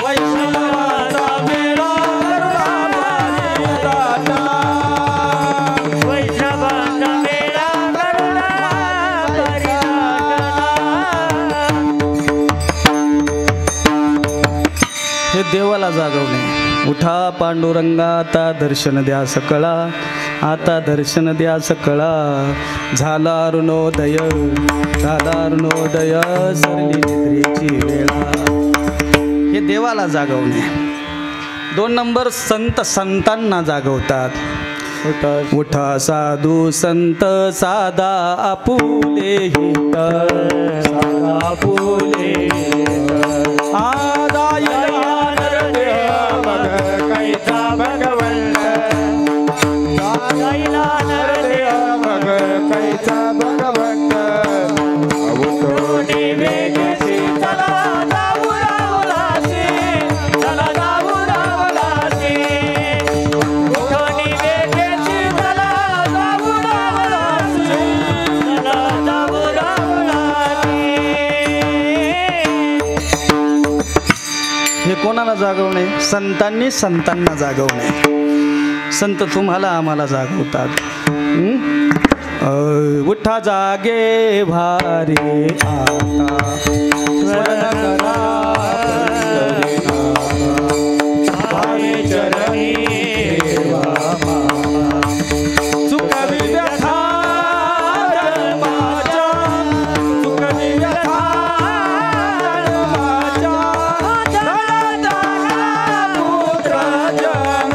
वैष्णवांना मेळा करुणा परिदाटला, वैष्णवांना मेळा करुणा परिदाटला. हे देवाला जागवणे. उठा पांडुरंगा आता दर्शन द्या सकळा, आता दर्शन द्या सकळा. झाला अरुणोदय, झाला अरुणोदय, सरली निद्रेची वेळा. हे देवाला जागवणे. 2 नंबर संत संतांना जागवतात. उठा साधू संत साधा आपुले हित, साधा आपुले कैसा भगवंत कैसा भगवंत अवतोनी वेगेसी चला जाऊ रावलासी, चला जाऊ रावलासी, उठोनी वेगेसी चला जाऊ रावलासी, चला जाऊ रावलासी. हे कोणाला जागवणे? संतांनी संतांना जागवणे. संत तुम्हाला आम्हाला जागवतात. उठा जागे भारे आता, स्मरण करा भावे चरणी देवा मामा, चुकवी व्यथा माझ्या चुकवी व्यथा पुत्र जन,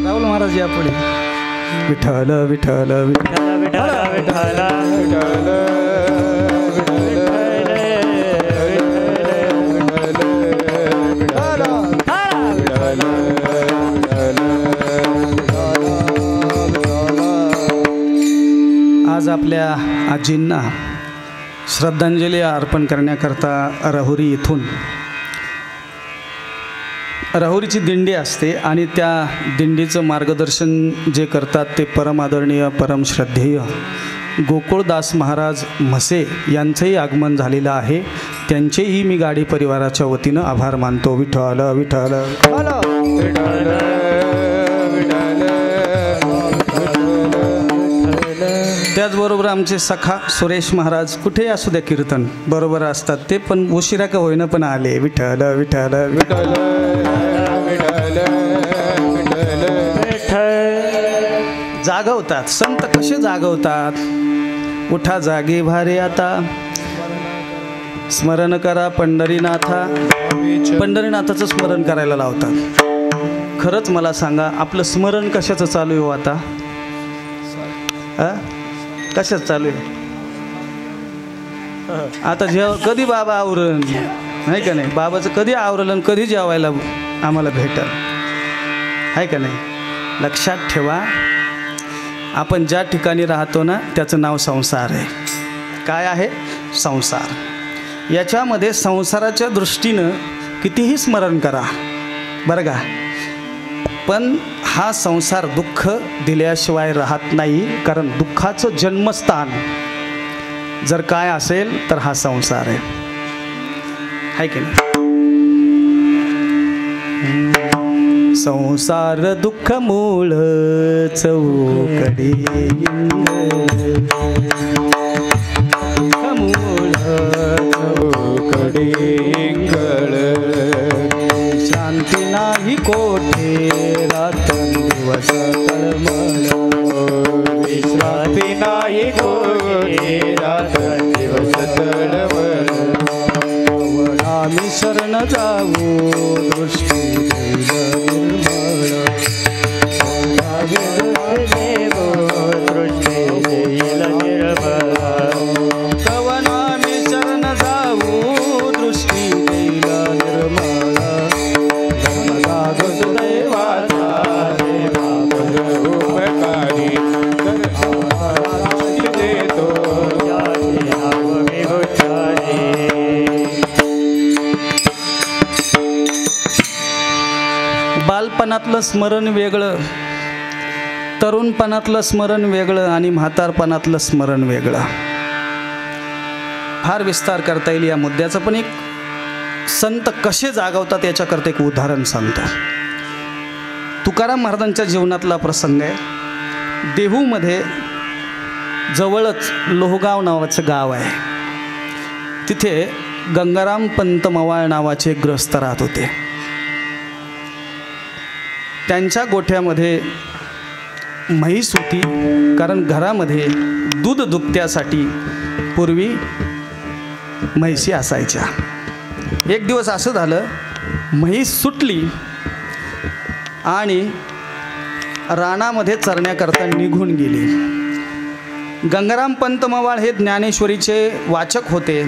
राहुल महाराज या पुढे. विठ्ठल विठ्ठल विठ्ठल विठ्ठल विठ्ठल आज आपल्या आजींना श्रद्धांजली अर्पण करण्याकरता राहुरी येथून राहुरीची दिंडी असते, आणि त्या दिंडीचं मार्गदर्शन जे करतात ते परम आदरणीय परम श्रद्धेय गोकुळदास महाराज म्हसे यांचंही आगमन झालेलं आहे. त्यांचेही मी गाडी परिवाराच्या वतीनं आभार मानतो. विठ्ठल विठ्ठल. त्याचबरोबर आमचे सखा सुरेश महाराज कुठेही असू द्या कीर्तन बरोबर असतात, ते पण उशिरा का होईना पण आले. विठ्ठल विठ्ठल विठ्ठल. जागवतात. संत कसे जागवतात? उठा जागे भारे आता, स्मरण करा पंढरीनाथा. पंढरीनाथाचं स्मरण करायला लावतात. खरंच मला सांगा, आपलं स्मरण कशाचं चालू आहे हो आता? कशाच चालू आहे आता? कधी बाबा आवरण नाही का नाही? बाबाचं कधी आवरलं, कधी जेवायला आम्हाला भेटल आहे का नाही? लक्षात ठेवा, आपण ज्या ठिकाणी राहतो ना त्याचं नाव संसार आहे. काय आहे? संसार. याच्यामध्ये संसाराच्या दृष्टीनं कितीही स्मरण करा बरं का, पण हा संसार दुःख दिल्याशिवाय राहत नाही. कारण दुःखाचं जन्मस्थान जर काय असेल तर हा संसार आहे की नाही? संसार दुःख मूळ चौकडी मूळ चौकडी शांती नाही कोठे रात्रंदिवस तळमळ विश्रांती नाही कोठे रात्रंदिवस तळमळ आम्ही शरण जाऊ दृष्टी कवनामी शरण जाऊ दृष्टी देईल निर्मळ धर्मदाग सुदैवाचा उपकारी देतो बालपणातलं स्मरण वेगळं, तरुणपणातलं स्मरण वेगळं आणि म्हातारपणातलं स्मरण वेगळं. फार विस्तार करता येईल या मुद्द्याचं, पण एक संत कसे जागवतात याच्याकरता एक उदाहरण सांगतो. तुकाराम महाराजांच्या जीवनातला प्रसंग आहे. देहूमध्ये जवळच लोहगाव नावाचं गाव आहे. तिथे गंगाराम पंत मवाळ नावाचे एक ग्रस्त राहत होते. त्यांच्या गोठ्यामध्ये म्हैस होती, कारण घरामध्ये दूध दुभत्यासाठी पूर्वी म्हैसी असायच्या. एक दिवस असं झालं, म्हैस सुटली आणि रानामध्ये चरण्याकरता निघून गेली. गंगाराम पंत मवाळ हे ज्ञानेश्वरीचे वाचक होते.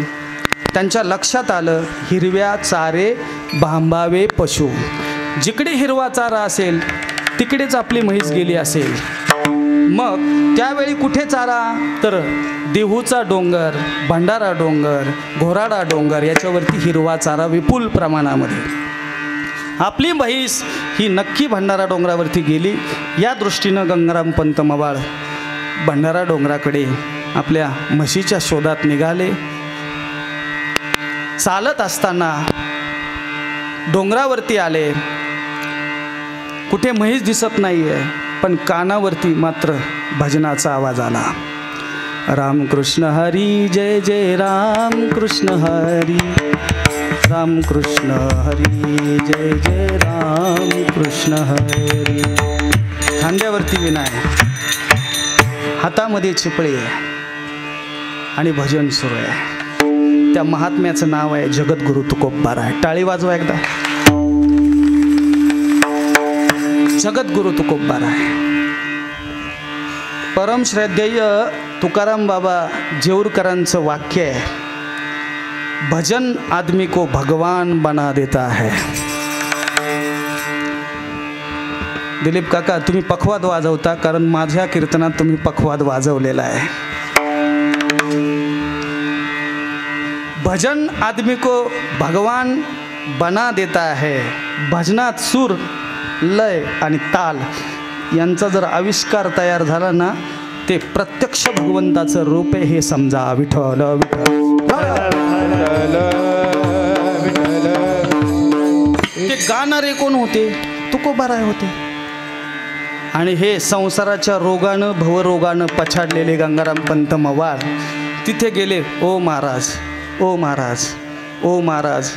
त्यांच्या लक्षात आलं, हिरव्या चारे भांबावे पशु. जिकडे हिरवा चारा असेल तिकडेच आपली म्हैस गेली असेल. मग त्यावेळी कुठे चारा? तर देहूचा डोंगर, भंडारा डोंगर, घोराडा डोंगर याच्यावरती हिरवा चारा विपुल प्रमाणामध्ये. आपली म्हैस ही नक्की भंडारा डोंगरावरती गेली. या दृष्टीनं गंगाराम पंत मवाळ भंडारा डोंगराकडे आपल्या म्हशीच्या शोधात निघाले. चालत असताना डोंगरावरती आले. कुठे म्हैस दिसत नाही आहे, पण कानावरती मात्र भजनाचा आवाज आला. रामकृष्ण हरी जय जय रामकृष्ण हरी, रामकृष्ण हरी जय जय रामकृष्ण हरी. खांद्यावरती विणा आहे, हातामध्ये चिपळी आहे आणि भजन सुरू आहे. त्या महात्म्याचं नाव आहे जगद्गुरु तुकोबाराय. टाळी वाजवा एकदा. जगद्गुरु तुकोबाराय. परम श्रद्धेय तुकाराम बाबा जेऊरकरांचं वाक्य आहे, भजन आदमी को भगवान बना देता है. दिलीप काका, तुम्ही पखवाद वाजवता, कारण माझ्या कीर्तनात तुम्ही पखवाद वाजवलेला आहे. भजन आदमी को भगवान बना देता है. भजनात सूर, लय आणि ताल यांचा जर आविष्कार तयार झाला ना, ते प्रत्यक्ष भगवंताचं रूप आहे हे समजा. विठ्ठल ते गाणारे कोण होते? तुकोबाराय होते. आणि हे संसाराच्या रोगानं, भवरोगानं पछाडलेले गंगाराम पंत मवाळ तिथे गेले. ओ महाराज, ओ महाराज, ओ महाराज.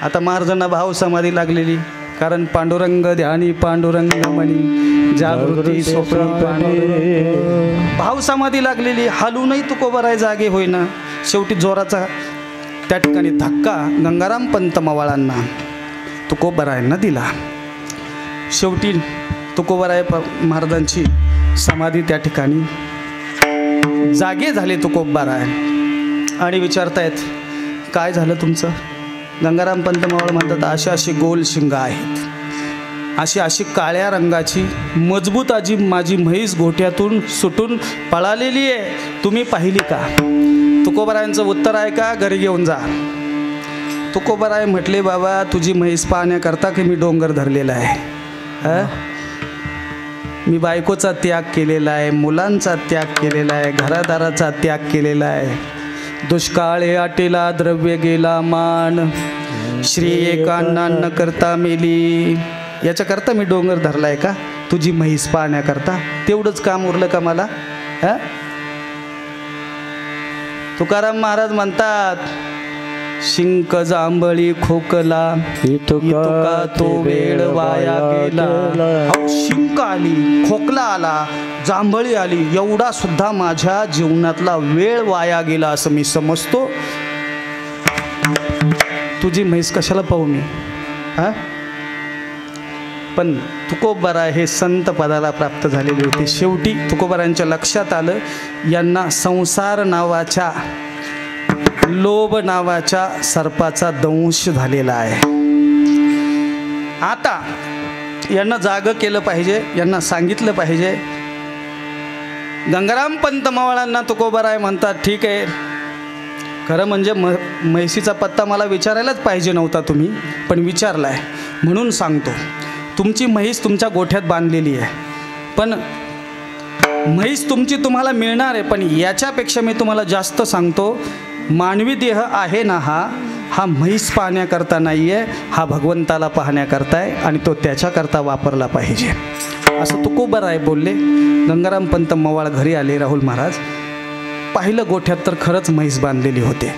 आता महाराजांना भाव समाधी लागलेली, कारण पांडुरंग ध्यानी पांडुरंग मणी जागृती स्वप्नी पांडुरंग. भाव समाधी लागलेली, हालूनही तुकोबाराय जागे होईना. शेवटी जोराचा त्या ठिकाणी धक्का गंगाराम पंत मवाळांना तुकोबारायांना दिला. शेवटी तुकोबाराय महाराजांची समाधी त्या ठिकाणी जागे झाले तुकोबाराय आणि विचारतायत, काय झालं तुमचं? गंगाराम पंत मवाळ म्हणतात, अशी अशी गोल शिंगा आहेत. अशी काळ्या रंगाची मजबूत आजी माझी म्हैस गोठ्यातून सुटून पळालेली आहे, तुम्ही पाहिली का? तुकोबारायांचं उत्तर आहे का, घरी घेऊन जा. तुकोबाराय म्हटले, बाबा तुझी म्हैस पाहण्याकरता की मी डोंगर धरलेला आहे. मी बायकोचा त्याग केलेला आहे, मुलांचा त्याग केलेला आहे, घरादाराचा त्याग केलेला आहे. दुष्काळे आटेला द्रव्य गेला मान, श्री एकांना न करता मेली. याच्याकरता मी डोंगर धरला आहे का? तुझी म्हैस पाहण्याकरता? तेवढंच काम उरलं का मला? तुकाराम महाराज म्हणतात, शिंक जांभळी खोकला इतका तो वेळ वाया गेला. शिंक आली, खोकला आला, जांभळी आली, एवढा सुद्धा माझ्या जीवनातला वेळ वाया गेला असं मी समजतो. तुझी म्हैस कशाला पाहू मी? पण तुकोबारा हे संत पदाला प्राप्त झालेले होते. शेवटी तुकोबारांच्या लक्षात आलं, यांना संसार नावाच्या, लोभ नावाच्या सर्पाचा दंश झालेला आहे. आता यांना जागं केलं पाहिजे, यांना सांगितलं पाहिजे. गंगाराम पंत मावळांना तुकोबाराय म्हणतात, ठीक आहे, खरं म्हणजे म्हैसीचा पत्ता मला विचारायलाच पाहिजे नव्हता तुम्ही, पण विचारलाय म्हणून सांगतो. तुमची म्हैस तुमच्या गोठ्यात बांधलेली आहे, पण म्हैस तुमची तुम्हाला मिळणार आहे. पण याच्यापेक्षा मी तुम्हाला जास्त सांगतो, मानवी देह आहे ना, हा म्हैस पाहण्याकरता नाही आहे, हा भगवंताला पाहण्याकरता आहे आणि तो त्याच्याकरता वापरला पाहिजे, असं तुकोबाराय बोलले. गंगाराम पंत मवाळ घरी आले. राहुल महाराज पाहिलं, गोठ्यात तर खरंच म्हैस बांधलेली होते.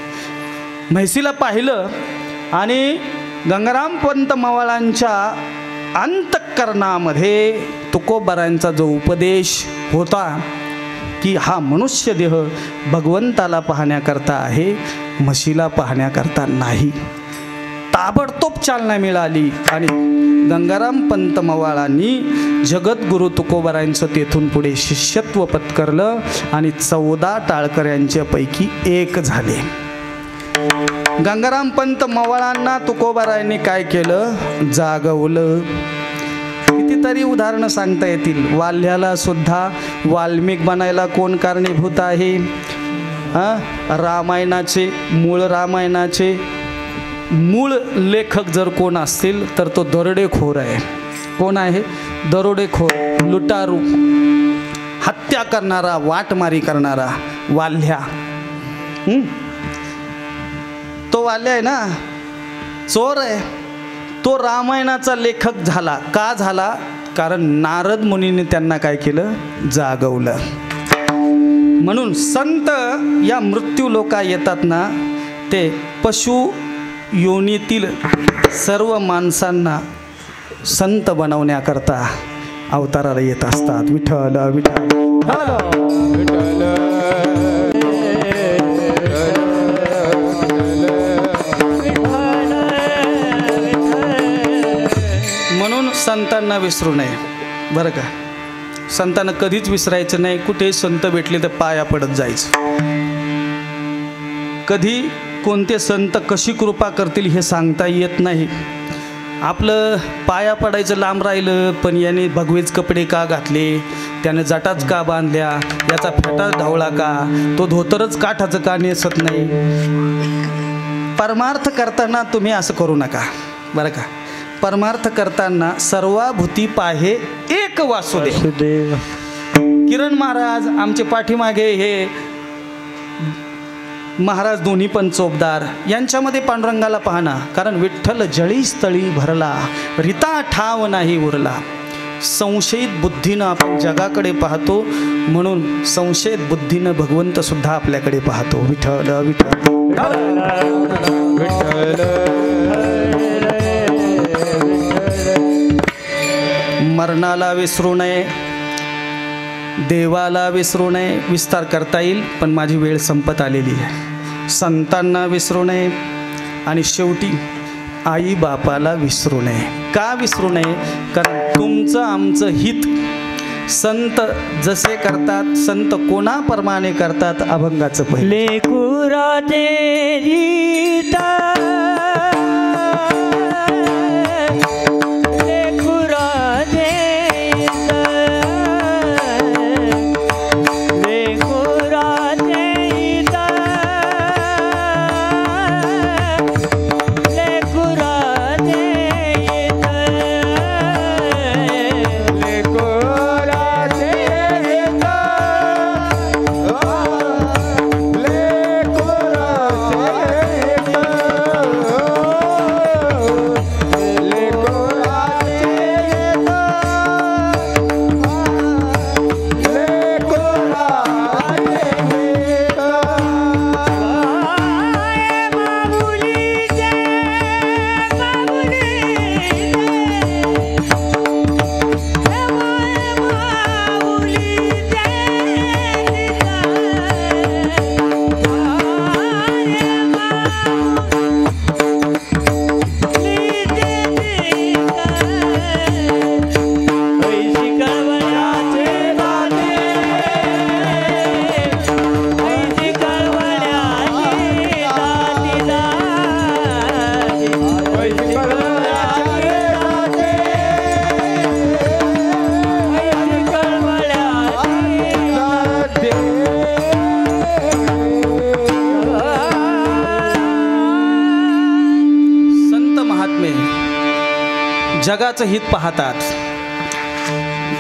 म्हैसीला पाहिलं आणि गंगाराम पंत मवाळांच्या अंतःकरणामध्ये तुकोबारायांचा जो उपदेश होता की हा मनुष्य देह भगवंताला पाहण्याकरता आहे, म्हशीला पाहण्याकरता नाही, ताबडतोब चालना मिळाली. आणि गंगाराम पंत मवाळांनी जगद्गुरु तुकोबारायांचं तेथून पुढे शिष्यत्व पत्करलं आणि 14 टाळकऱ्यांच्या पैकी एक झाले. गंगाराम पंत मवाळांना तुकोबारायांनी काय केलं? जागवलं. कितीतरी उदाहरणं सांगता येतील. वाल्ह्याला सुद्धा वाल्मिक बनायला कोण कारणीभूत आहे? रामायणाचे मूळ लेखक जर कोण असतील तर तो दरोडेखोर आहे. कोण आहे? दरोडेखोर, लुटारू, हत्या करणारा, वाटमारी करणारा वाल्ह्या. तो वाल्ह्या आहे ना, चोर आहे. तो रामायणाचा लेखक झाला. का झाला? कारण नारद मुनीने त्यांना काय केलं? जागवलं. म्हणून संत या मृत्यू लोका येतात ना, ते पशु योनीतील सर्व माणसांना संत बनवण्याकरता अवताराला येत असतात. विठ्ठल विठ्ठल म्हणून संतांना विसरू नये बरं का. संतांना कधीच विसरायचं नाही. कुठे संत भेटले तर पाया पडत जायचं. कधी कोणते संत कशी कृपा करतील हे सांगता येत नाही. आपलं पाया पडायचं लांब राहिलं, पण याने भगवेच कपडे का घातले, त्याने जटाच का बांधल्या, याचा फेटाच ढवळा का, तो धोतरच काठाचं का नेसत नाही. परमार्थ करताना तुम्ही असं करू नका बरं का. परमार्थ करताना सर्वाभूती पाहे एक वासुदेव. किरण महाराज आमचे पाठीमागे हे महाराज दोन्ही पण चोपदार, यांच्यामध्ये पांडुरंगाला पाहना. कारण विठ्ठल जळी स्थळी भरला, रिता ठाव नाही उरला. संशयित बुद्धीनं आपण जगाकडे पाहतो, म्हणून संशयित बुद्धीनं भगवंत सुद्धा आपल्याकडे पाहतो. विठ्ठल विठ्ठल मरणाला विसरू नये, देवाला विसरू नये. विस्तार करता येईल पण माझी वेळ संपत आलेली आहे. संतांना विसरू नये आणि शेवटी आई बापाला विसरू नये. का विसरू नये? कारण तुमचं आमचं हित संत जसे करतात, संत कोणाप्रमाणे करतात? अभंगाचं पहिले लेकुरा तेरीता, लेकुरा जगाचं हित पाहतात.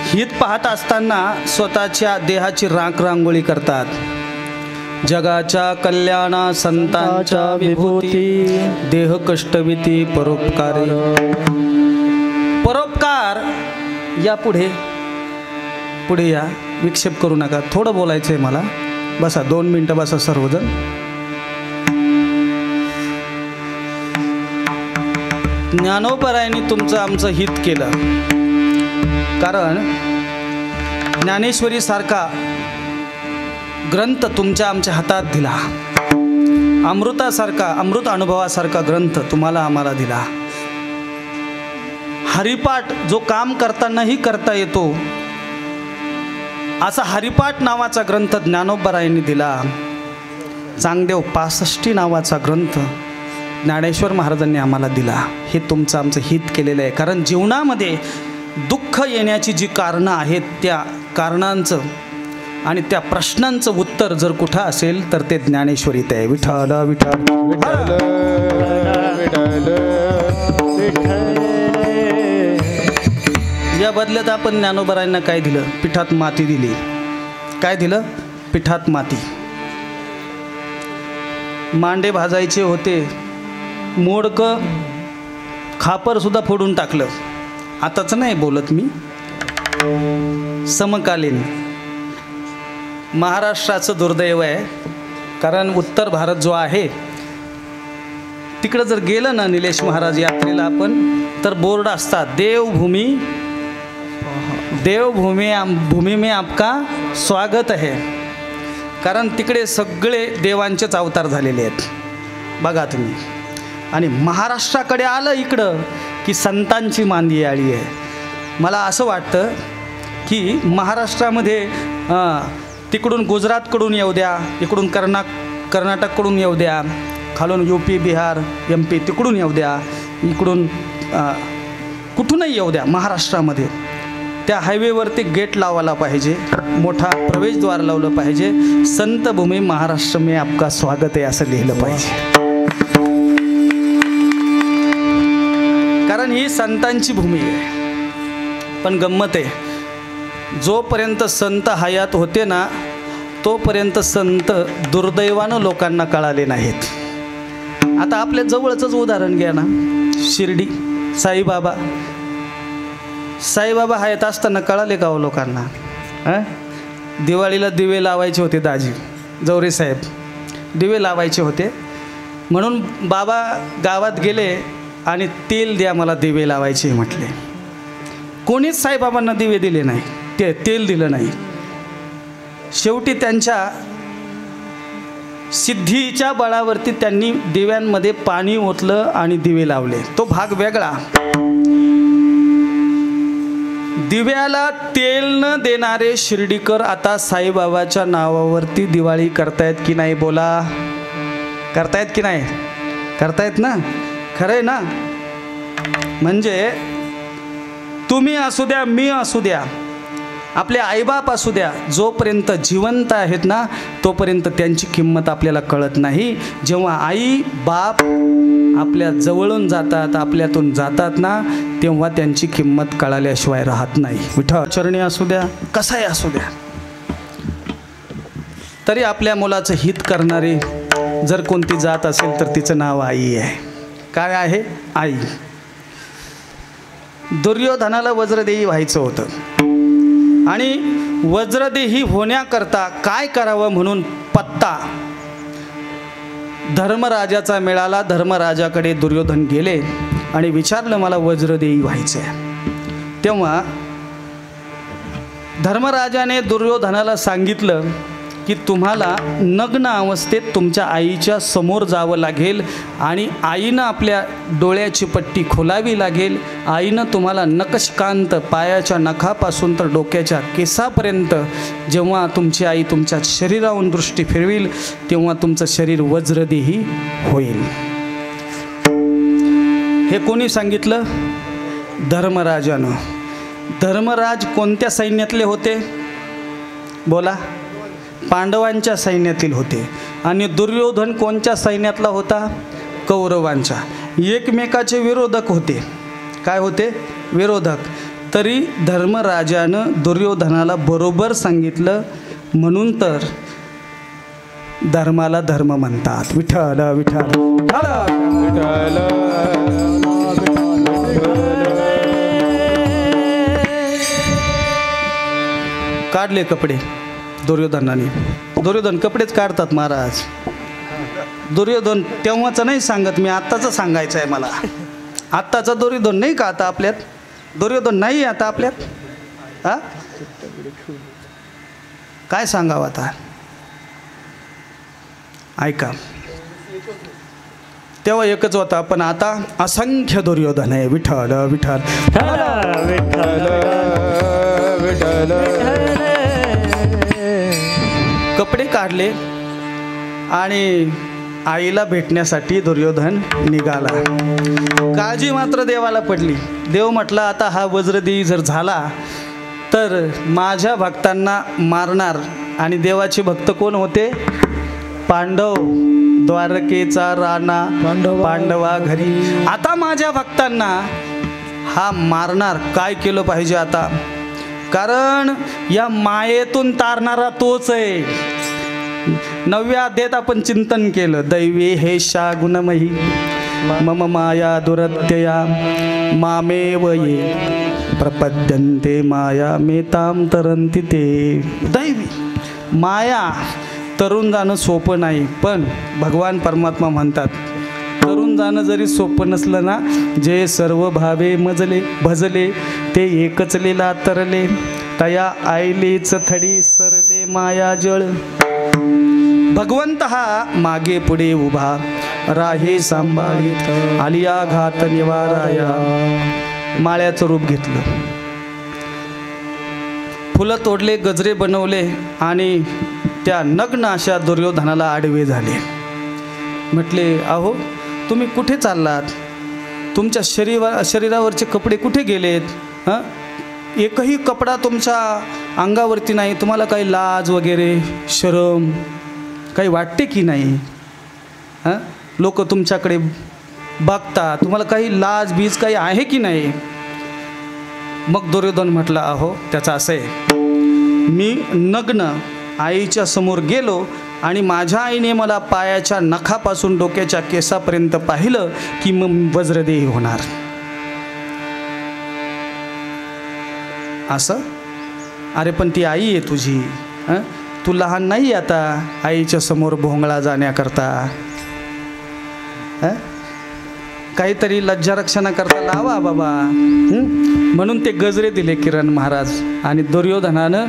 हित पाहत असताना स्वतःच्या देहाची रांगोळी करतात. जगाच्या कल्याणा संतांच्या विभूती, देह कष्टविती परोपकारी. परोपकार या पुढे या, विक्षेप करू नका. थोडं बोलायचं आहे मला. बसा 2 मिनटं बसा सर्वजण. ज्ञानोबरायांनी तुमचं आमचं हित केलं, कारण ज्ञानेश्वरी सारखा ग्रंथ तुमच्या आमच्या हातात दिला. अमृतासारखा, अमृत अनुभवासारखा ग्रंथ तुम्हाला आम्हाला दिला. हरिपाठ जो काम करतानाही करता येतो असा हरिपाठ नावाचा ग्रंथ ज्ञानोबरायांनी दिला. चांगदेव 65 नावाचा ग्रंथ ज्ञानेश्वर महाराजांनी आम्हाला दिला. हे तुमचं आमचं हित केलेलं आहे. कारण जीवनामध्ये दुःख येण्याची जी कारणं आहेत त्या कारणांचं आणि त्या प्रश्नांचं उत्तर जर कुठं असेल तर ते ज्ञानेश्वरीत आहे. विठ्ठल विठ्ठल विठ्ठल विठ्ठल. या बदल्यात आपण ज्ञानोबरायांना काय दिलं? पिठात माती दिली. काय दिलं? पिठात माती. मांडे भाजायचे होते, मोडकं खापरसुद्धा फोडून टाकलं. आताचं नाही बोलत मी, समकालीन. महाराष्ट्राचं दुर्दैव आहे, कारण उत्तर भारत जो आहे तिकडं जर गेलं ना निलेश महाराज यात्रेला आपण, तर बोर्ड असतात भूमी में आपका स्वागत है. कारण तिकडे सगळे देवांचेच अवतार झालेले आहेत. बघा तुम्ही. आणि महाराष्ट्राकडे आलं इकडं की संतांची मांदी आली आहे. मला असं वाटतं की महाराष्ट्रामध्ये तिकडून गुजरातकडून येऊ द्या, इकडून कर्नाटककडून येऊ द्या, खालून UP बिहार MP तिकडून येऊ द्या, इकडून कुठूनही येऊ द्या, महाराष्ट्रामध्ये त्या हायवेवरती गेट लावायला पाहिजे, मोठा प्रवेशद्वार लावलं पाहिजे. संत भूमी महाराष्ट्र में आपका स्वागत आहे असं लिहिलं पाहिजे. कारण ही संतांची भूमी आहे. पण गंमत आहे, जोपर्यंत संत हयात होते ना तोपर्यंत संत दुर्दैवानं लोकांना कळाले नाहीत. आता आपल्या जवळचंच उदाहरण घ्या ना, शिर्डी साईबाबा हयात असताना कळाले का हो लोकांना? दिवाळीला दिवे लावायचे होते, दाजी जवरे साहेब दिवे लावायचे होते म्हणून बाबा गावात गेले आणि तेल द्या मला दिवे लावायचे म्हटले. कोणीच साईबाबांना दिवे दिले नाही, तेल दिलं नाही. शेवटी त्यांच्या सिद्धीच्या बळावरती त्यांनी दिव्यांमध्ये पाणी ओतलं आणि दिवे लावले. तो भाग वेगळा. दिव्याला तेल न देणारे शिर्डीकर आता साईबाबाच्या नावावरती दिवाळी करतायत की नाही? बोला, करतायत की नाही? करतायत ना? खरं आहे ना? म्हणजे तुम्ही असू द्या, मी असू द्या, आपले आईबाप असू द्या, जोपर्यंत जिवंत आहेत ना तोपर्यंत त्यांची किंमत आपल्याला कळत नाही. जेव्हा आई बाप आपल्या जवळून जातात, आपल्यातून जातात ना, तेव्हा त्यांची किंमत कळाल्याशिवाय राहत नाही. विठ्ठल चरणी असू द्या, कसाही असू द्या, तरी आपल्या मुलाचं हित करणारी जर कोणती जात असेल तर तिचं नाव आई आहे. काय आहे? आई. दुर्योधनाला वज्रदेही व्हायचं होतं आणि वज्रदेही होण्याकरता काय करावं म्हणून पत्ता धर्मराजाचा मिळाला. धर्मराजाकडे दुर्योधन गेले आणि विचारलं मला वज्रदेही व्हायचं आहे. तेव्हा धर्मराजाने दुर्योधनाला सांगितलं की तुम्हाला नग्न अवस्थेत तुमच्या आईच्या समोर जावं लागेल आणि आईनं आपल्या डोळ्याची पट्टी खोलावी लागेल. आईनं तुम्हाला नखशिकांत पायाच्या नखापासून तर डोक्याच्या केसापर्यंत जेव्हा तुमची आई तुमच्या शरीरावरून दृष्टी फिरविल तेव्हा तुमचं शरीर वज्रदेही होईल. हे कोणी सांगितलं? धर्मराजानं. धर्मराज कोणत्या सैन्यातले होते? बोला. पांडवांच्या सैन्यातील होते. आणि दुर्योधन कोणत्या सैन्यातला होता? कौरवांच्या. एकमेकाचे विरोधक होते. काय होते? विरोधक. तरी धर्मराजानं दुर्योधनाला बरोबर सांगितलं, म्हणून तर धर्माला धर्म म्हणतात. विठ्ठल विठ्ठल विठ्ठल काढले कपडे दुर्योधनाने. दुर्योधन कपडेच काढतात महाराज. दुर्योधन तेव्हाचं नाही सांगत मी, आत्ताचं सांगायचं आहे मला. आत्ताचा दुर्योधन नाही का आता आपल्यात? दुर्योधन नाही आता आपल्यात. हा काय सांगावं आता? ऐका, तेव्हा एकच होता, पण आता असंख्य दुर्योधन आहे. विठ्ठल विठ्ठल विठ्ठल विठ्ठल कपडे काढले आणि आईला भेटण्यासाठी दुर्योधन निघाला. काळजी मात्र देवाला पडली. देव म्हटला, आता हा वज्रदेही जर झाला तर माझ्या भक्तांना मारणार. आणि देवाचे भक्त कोण होते? पांडव. द्वारकेचा राणा पांडवा घरी. आता माझ्या भक्तांना हा मारणार. काय केलं पाहिजे आता? कारण या मायेतून तारणारा तोच आहे. 9व्या अध्यायात आपण चिंतन केलं. दैवे हेषा गुणमयी मम माया दुरत्यया मामेव ये प्रपद्यन्ते माया मेताम तरंती ते. दैवी माया तरुण जाणं सोपं नाही, पण भगवान परमात्मा म्हणतात तरुण जाणं जरी सोपं नसलं ना, जे सर्व भावे मजले भजले ते एकच लीला तरले. तया आईलेच थडी सरले माया जळ. भगवंत हा मागे पुढे उभा राहे सांभाळीत आलिया घात निवाराया. माळ्याचं रूप घेतलं, फुलं तोडले, गजरे बनवले आणि त्या नग्न अशा दुर्योधनाला आडवे झाले. म्हटले, अहो तुम्ही कुठे चाललात? तुमच्या शरीरावरचे कपडे कुठे गेलेत? हां, एकही कपडा तुमच्या अंगावरती नाही. तुम्हाला काही लाज वगैरे शरम काही वाटते की नाही? हां, लोक तुमच्याकडे बघता, तुम्हाला काही लाज बीज काही आहे की नाही? मग दुर्योधन म्हटला, अहो त्याचं असं आहे, मी नग्न आईच्या समोर गेलो आणि माझ्या आईने मला पायाच्या नखापासून डोक्याच्या केसापर्यंत पाहिलं की मग वज्रदेही होणार. असं? अरे पण ती आई आहे तुझी. हं, तू लहान नाही आता आईच्या समोर भोंगळा जाण्याकरता. काहीतरी लज्जारक्षणा करता लावा बाबा. म्हणून ते गजरे दिले किरण महाराज. आणि दुर्योधनानं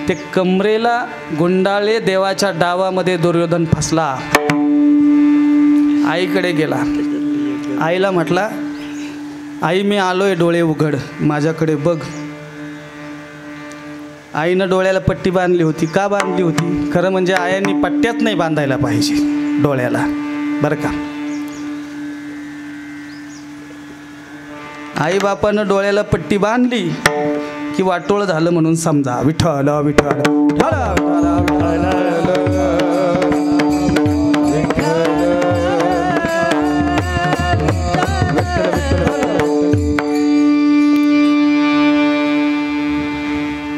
ते कमरेला गुंडाळे. देवाच्या डावामध्ये दुर्योधन फसला. आईकडे गेला. आईला म्हटला, आई मी आलोय, डोळे उघड, माझ्याकडे बघ. आईनं डोळ्याला पट्टी बांधली होती. का बांधली होती? खरं म्हणजे आयांनी पट्ट्यात नाही बांधायला पाहिजे डोळ्याला, बरं का. आईबापानं डोळ्याला पट्टी बांधली की वाटोळ झालं म्हणून समजा. विठ्ठल विठ्ठल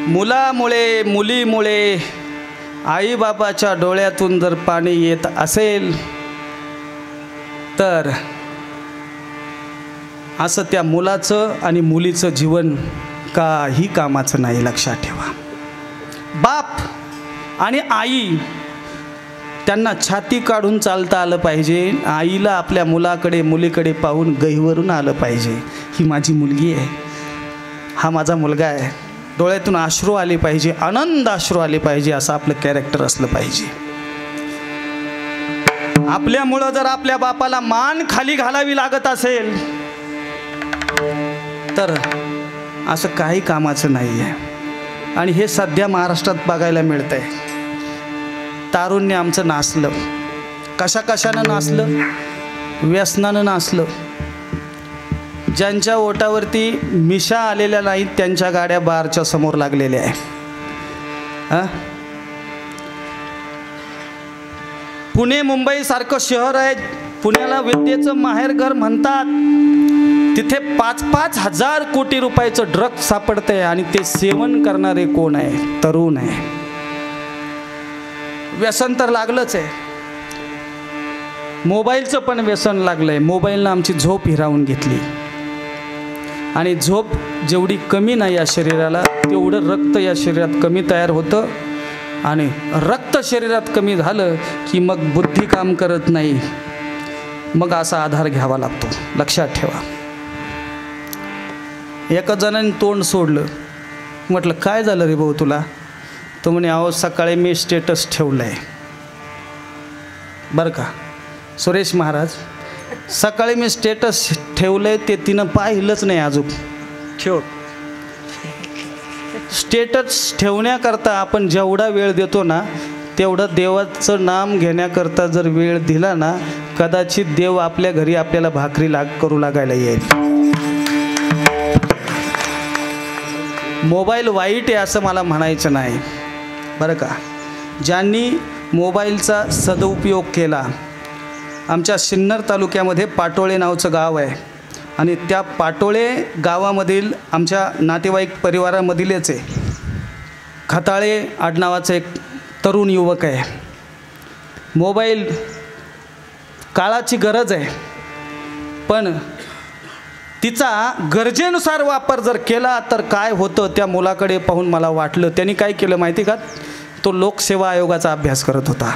मुलामुळे मुलीमुळे आईबापाच्या डोळ्यातून जर पाणी येत असेल तर असं त्या मुलाचं आणि मुलीचं जीवन काही कामाचं नाही. लक्षात ठेवा. बाप आणि आई त्यांना छाती काढून चालता आलं पाहिजे. आईला आपल्या मुलाकडे मुलीकडे पाहून गहिवरून आलं पाहिजे, ही माझी मुलगी आहे, हा माझा मुलगा आहे. डोळ्यातून अश्रू आले पाहिजे, आनंद अश्रू आले पाहिजे, असं आपलं कॅरेक्टर असलं पाहिजे. आपल्यामुळं जर आपल्या बापाला मान खाली घालावी लागत असेल तर असं काही कामाचं नाही आहे. आणि हे सध्या महाराष्ट्रात बघायला मिळतं आहे. तारुण्य आमचं नाचलं. कशानं नाचलं? व्यसनानं नाचलं. ज्यांच्या ओटावरती मिशा आलेल्या नाहीत त्यांच्या गाड्या बारच्या समोर लागलेल्या आहे. पुणे मुंबईसारखं शहर आहे, पुण्याला विद्येचं माहेरघर म्हणतात, तिथे 5,000 कोटी रुपयाचं ड्रग सापडतंय आणि ते सेवन करणारे कोण आहे? तरुण आहे. व्यसन तर लागलंच आहे. मोबाईलचं पण व्यसन लागलंय. मोबाईलनं आमची झोप हिरावून घेतली आणि झोप जेवढी कमी नाही या शरीराला तेवढं रक्त या शरीरात कमी तयार होतं आणि रक्त शरीरात कमी झालं की मग बुद्धी काम करत नाही. मग असा आधार घ्यावा लागतो. लक्षात ठेवा. एका जणाने तोंड सोडलं. म्हटलं काय झालं रे भाऊ तुला? तो म्हणे अहो सकाळी मी स्टेटस ठेवलं आहे. बरं का सुरेश महाराज, सकाळी मी स्टेटस ठेवलं आहे ते तिनं पाहिलंच नाही अजून. ठेव. स्टेटस ठेवण्याकरता आपण जेवढा वेळ देतो ना तेवढं देवाचं नाम घेण्याकरता जर वेळ दिला ना कदाचित देव आपल्या घरी आपल्याला भाकरी करू लागायला येईल. मोबाईल वाईट आहे असं मला म्हणायचं नाही बरं का. ज्यांनी मोबाईलचा सदुपयोग केला, आमच्या सिन्नर तालुक्यामध्ये पाटोळे नावचं गाव आहे आणि त्या पाटोळे गावामधील आमच्या नातेवाईक परिवारामधीलच आहे. खताळे आडनावाचं एक तरुण युवक आहे. मोबाईल काळाची गरज आहे पण तिचा गरजेनुसार वापर जर केला तर काय होतं त्या मुलाकडे पाहून मला वाटलं. त्यांनी काय केलं माहिती का? तो लोकसेवा आयोगाचा अभ्यास करत होता.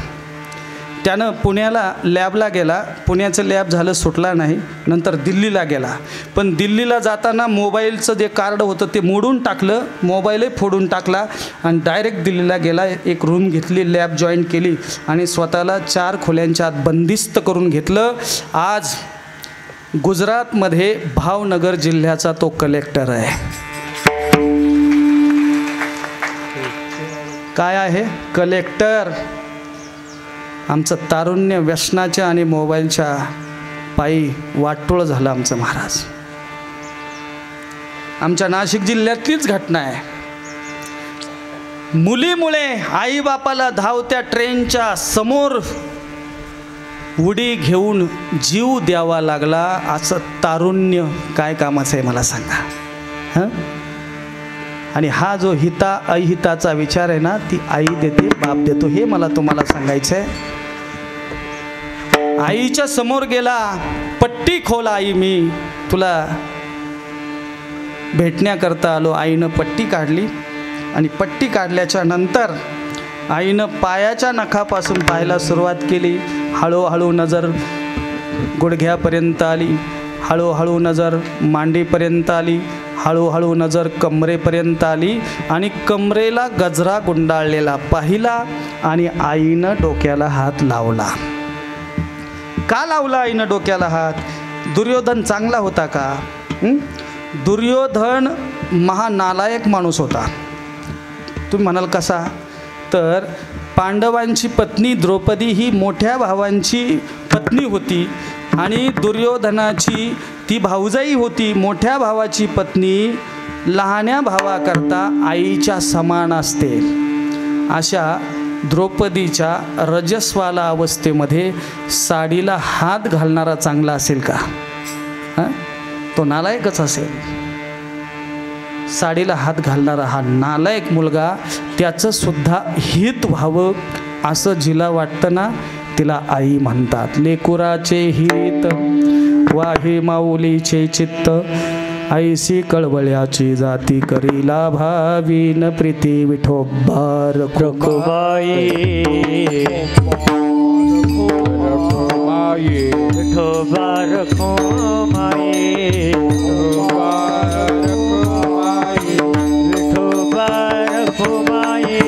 त्यानं पुण्याला लॅबला गेला. पुण्याचं लॅब झालं सुटला नाही. नंतर दिल्लीला गेला. पण दिल्लीला जाताना मोबाईलचं जे कार्ड होतं ते मोडून टाकलं. मोबाईलही फोडून टाकला आणि डायरेक्ट दिल्लीला गेला. एक रूम घेतली, लॅब जॉईन केली आणि स्वतःला 4 खोल्यांच्या आत बंदिस्त करून घेतलं. आज गुजरातमध्ये भावनगर जिल्ह्याचा तो कलेक्टर आहे. काय आहे? कलेक्टर. आमचं तारुण्य व्यसनाच्या आणि मोबाईलच्या पायी वाटोळं झालं आमचं महाराज. आमच्या नाशिक जिल्ह्यातलीच घटना आहे. मुलीमुळे आईबापाला धावत्या ट्रेनच्या समोर उडी घेऊन जीव द्यावा लागला. असं तारुण्य काय कामाचं आहे मला सांगा. हां. आणि हा जो हिता अहिताचा विचार आहे ना ती आई देते बाप देतो हे मला तुम्हाला सांगायचं आहे. आईच्या समोर गेला. पट्टी खोल आई, मी तुला भेटण्याकरता आलो. आईनं पट्टी काढली आणि पट्टी काढल्याच्या नंतर आईनं पायाच्या नखापासून पाहायला सुरुवात केली. हळूहळू नजर गुडघ्यापर्यंत आली. हळूहळू नजर मांडीपर्यंत आली. हळूहळू नजर कमरेपर्यंत आली आणि कमरेला गजरा गुंडाळलेला पाहिला आणि आईनं डोक्याला हात लावला. का लावला आईनं डोक्याला हात? दुर्योधन चांगला होता का? दुर्योधन महानालायक माणूस होता. तुम्ही म्हणाल कसा? तर पांडवांची पत्नी द्रौपदी ही मोठ्या भावांची पत्नी होती आणि दुर्योधनाची ती भाऊजाई होती. मोठ्या भावाची पत्नी लहान्या भावाकरता आईच्या समान असते. अशा द्रौपदीच्या रजस्वाला अवस्थेमध्ये साडीला हात घालणारा चांगला असेल का? हां, तो नालायकच असेल. साडीला हात घालणारा हा नालायक मुलगा, त्याचं सुद्धा हित व्हावं असं जिला वाटतं ना तिला आई म्हणतात. लेकुराचे हित वाहे माऊलीचे चित्त, ऐसी कळवळ्याची जाती करीला भावीन प्रीती विठोबा रखुबाई. विठोबा रखुमाई. विठोबा रखुमाई. विठोबा रखुमाई.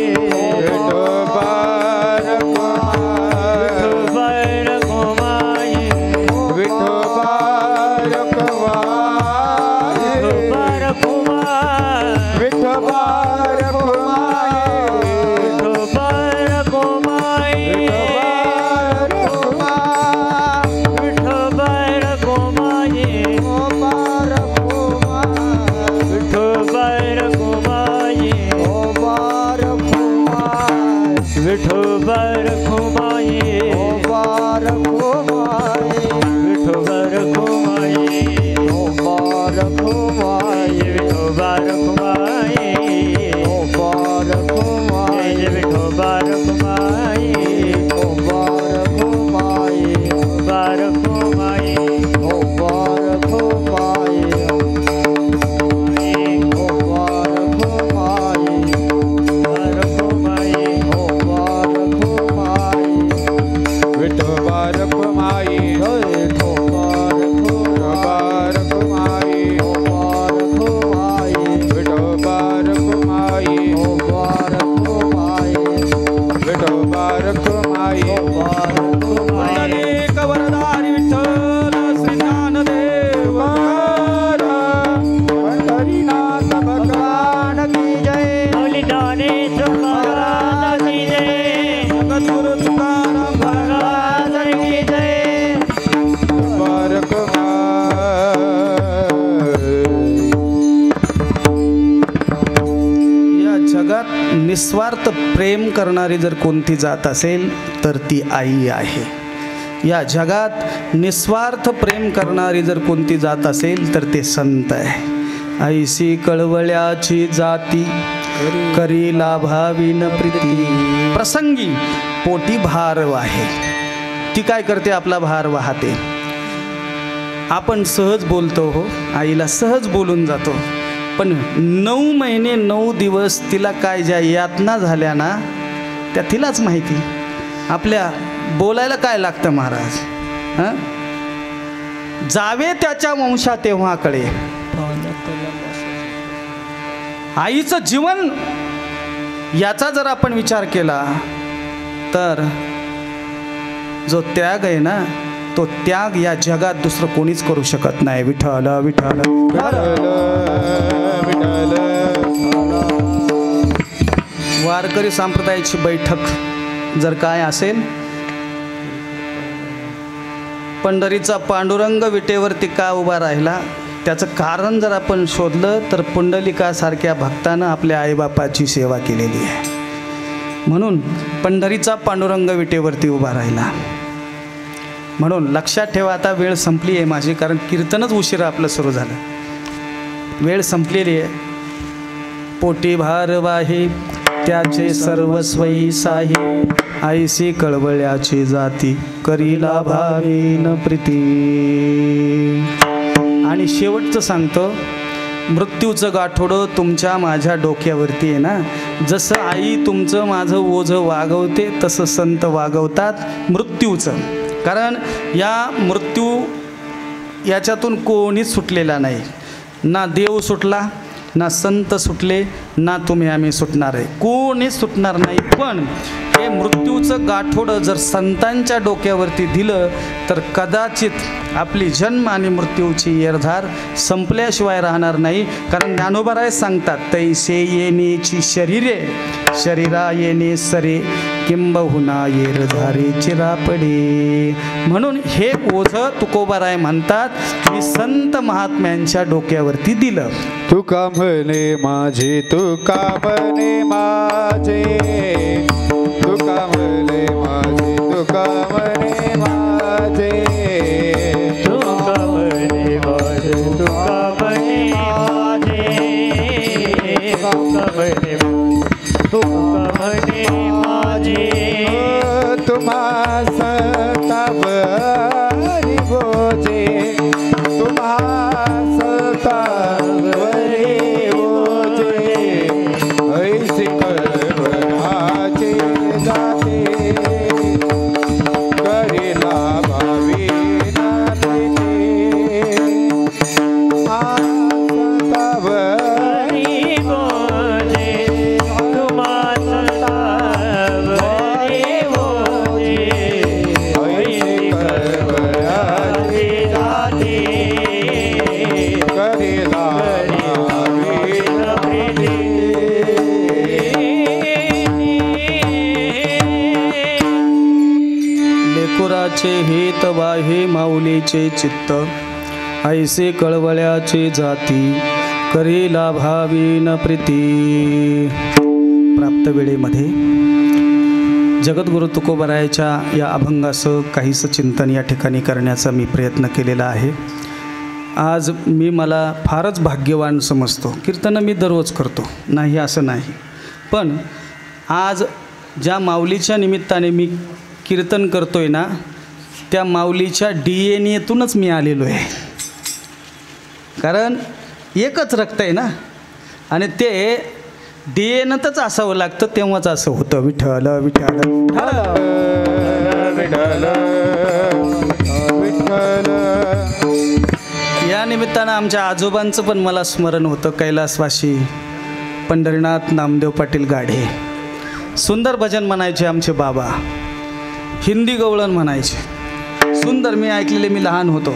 रखुमाई विठोबा रखुमाई जय विठोबा रखुमाई निस्वार्थ प्रेम करणारी जर कोणती जात असेल तर ती आई आहे. या जगात निस्वार्थ प्रेम करणारी जर कोणती जात असेल तर ते संत आहे. ऐसी कळवळ्याची जाती करी लाभावीन प्रीती. प्रसंगी पोटी भार वाहे. ती काय करते? आपला भार वाहते. आपण सहज बोलतो हो, आईला सहज बोलून जातो, पण 9 महिने 9 दिवस तिला काय ज्या यातना झाल्या ना त्या तिलाच माहिती. आपल्या बोलायला काय लागतं महाराज? हां, जावे त्याच्या वंशा तेव्हा कळे. आईचं जीवन याचा जर आपण विचार केला तर जो त्याग आहे ना, तो त्याग या जगात दुसरं कोणीच करू शकत नाही. विठ्ठल विठ्ठल वारकरी संप्रदायाची बैठक जर काय असेल, पंढरीचा पांडुरंग विटेवरती का उभा राहिला त्याचं कारण जर आपण शोधलं तर पुंडलिकासारख्या भक्तानं आपल्या आईबापाची सेवा केलेली आहे, म्हणून पंढरीचा पांडुरंग विटेवरती उभा राहिला. म्हणून लक्षात ठेवा, आता वेळ संपली आहे माझी, कारण कीर्तनच उशिरा आपलं सुरू झालं. वेळ संपलेली आहे. पोटी भार वाहे त्याचे सर्वस्वई साहे. ऐसी कळवळ्याची जाती करीला भावीन प्रीती. आणि शेवटचं सांगतो, मृत्यूचं गाठोडं तुमच्या माझ्या डोक्यावरती आहे ना. जसं आई तुमचं माझं ओझं वागवते तसं संत वागवतात मृत्यूचं. कारण या मृत्यू याच्यातून कोणीच सुटलेला नाही. ना देव सुटला, ना संत सुटले, ना तुम्ही आम्ही सुटणार आहे, कोणीच सुटणार नाही. पण हे मृत्यूचं गाठोडं जर संतांच्या डोक्यावरती दिलं तर कदाचित आपली जन्म आणि मृत्यूची येरधार संपल्याशिवाय राहणार नाही. कारण ज्ञानोबा सांगतात, तैसे येणेची शरीरे शरीरा येणे सरे किंबहुना येरधारे चिरापडे. म्हणून हे ओझं तुकोबाराय म्हणतात मी संत महात्म्यांच्या डोक्यावरती दिलं. तुका म्हणे माझे, तुका म्हणे माझे, तुका म्हणे माझे, तुका म्हणे माझे, तुका म्हणे माझे, तुका म्हणे माझे, तुका म्हणे तुका म्हणे माझे. तुम्हा सतावरी बोजे, तुम्हा सतावरी बोजे. ऐसी कळवळाची जाते करीला भावीन प्रीती. सतावरी बोजे, तुम्हा सतावरी बोजे. ऐसी कळवळाची जाते करीला भावीन प्रीती. लेकुराचे हेत वाहे माऊलीचे चित्त. ऐसे कळवळ्याचे जाती करीला भावीन प्रीती. प्राप्त वेळेमध्ये जगद्गुरु तुकोबारायाच्या या अभंगाचं काहीसं चिंतन या ठिकाणी करण्याचा मी प्रयत्न केलेला आहे. आज मी मला फारच भाग्यवान समजतो. कीर्तनं मी दररोज करतो, नाही असं नाही, पण आज ज्या माऊलीच्या निमित्ताने मी कीर्तन करतो आहे ना, त्या माऊलीच्या DNA-तूनच मी आलेलो आहे. कारण एकच रक्त आहे ना, आणि ते DNA-तच असावं लागतं, तेव्हाच असं होतं. विठ्ठल विठ्ठल विठ्ठल विठ्ठल. या निमित्तानं आमच्या आजोबांचं पण मला स्मरण होतं. कैलासवासी पंढरीनाथ नामदेव पाटील गाढे सुंदर भजन म्हणायचे आमचे बाबा, हिंदी गवळण म्हणायचे सुंदर. मी ऐकलेले, मी लहान होतो.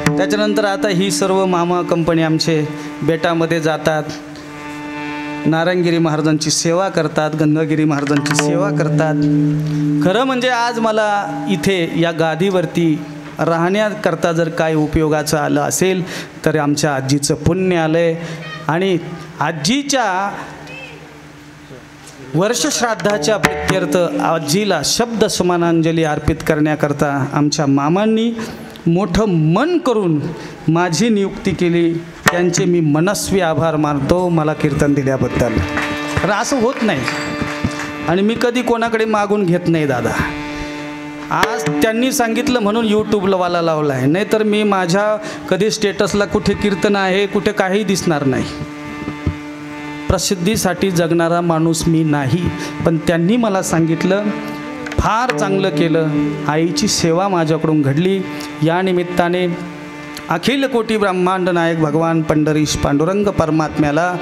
त्याच्यानंतर आता ही सर्व मामा कंपनी आमचे बेटामध्ये जातात, नारायणगिरी महाराजांची सेवा करतात, गंगागिरी महाराजांची सेवा करतात. खरं म्हणजे आज मला इथे या गादीवरती राहण्याकरता जर काय उपयोगाचं आलं असेल तर आमच्या आजीचं पुण्य आलं आहे. आणि आजीच्या वर्षश्राद्धाच्या प्रित्यर्थ आजीला शब्द समानांजली अर्पित करण्याकरता आमच्या मामांनी मोठं मन करून माझी नियुक्ती केली. त्यांचे मी मनस्वी आभार मानतो मला कीर्तन दिल्याबद्दल. कारण असं होत नाही आणि मी कधी कोणाकडे मागून घेत नाही दादा. आज त्यांनी सांगितलं म्हणून यूट्यूबला वाला लावला आहे, नाहीतर मी माझ्या कधी स्टेटसला कुठे कीर्तन आहे कुठे काही दिसणार नाही. प्रसिद्धीसाठी जगणारा माणूस मी नाही, पण त्यांनी मला सांगितलं, फार चांगलं केलं. आईची सेवा माझ्याकडून घडली. या निमित्ताने अखिल कोटी ब्रह्मांड नायक भगवान पंढरीश पांडुरंग परमात्म्याला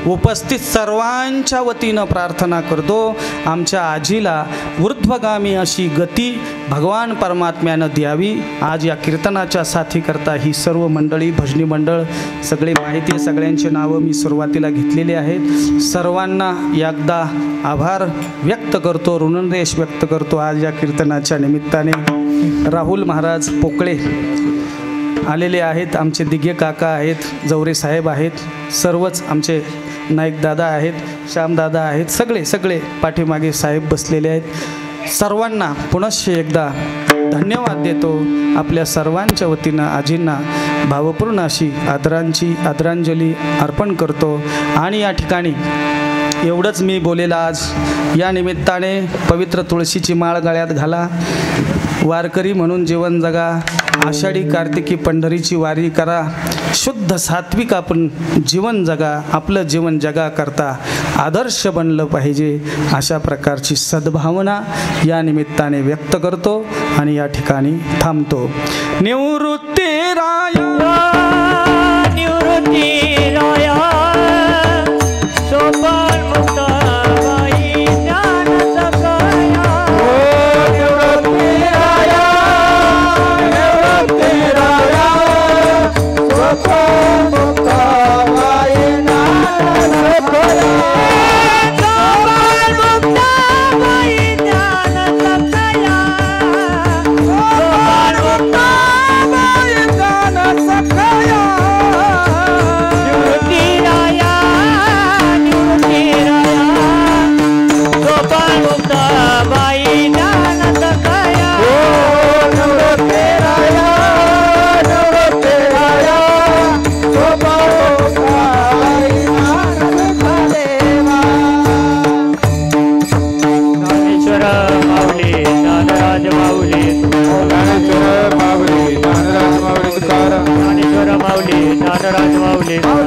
उपस्थित सर्वांच्या वतीनं प्रार्थना करतो, आमच्या आजीला ऊर्ध्वगामी अशी गती भगवान परमात्म्यानं द्यावी. आज या कीर्तनाच्या साथीकरता ही सर्व मंडळी, भजनी मंडळ सगळे माहिती आहे, सगळ्यांची नावं मी सुरुवातीला घेतलेली आहेत. सर्वांना एकदा आभार व्यक्त करतो, ऋणदेश व्यक्त करतो. आज या कीर्तनाच्या निमित्ताने राहुल महाराज पोकळे आलेले आहेत, आमचे दिघे काका आहेत, जवरे साहेब आहेत, सर्वच आमचे नाईक दादा आहेत, श्यामदादा आहेत, सगळे पाठीमागे साहेब बसलेले आहेत. सर्वांना पुनश्च एकदा धन्यवाद देतो. आपल्या सर्वांच्या वतीनं आजींना भावपूर्ण अशी आदरांजली अर्पण करतो. आणि या ठिकाणी एवढंच मी बोलेल. आज या निमित्ताने पवित्र तुळशीची माळ गळ्यात घाला, वारकरी म्हणून जीवन जगा, आषाढी कार्तिकी पंढरीची वारी करा, शुद्ध सात्विक आपण जीवन जगा, आपलं जीवन जगा करता आदर्श बनलं पाहिजे, अशा प्रकारची सद्भावना या निमित्ताने व्यक्त करतो आणि या ठिकाणी थांबतो. निवृत्ती राया निवृत्ती राया सोपान मुक्ताबाई ज्ञान सखाया.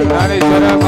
ज्ञानेश्वर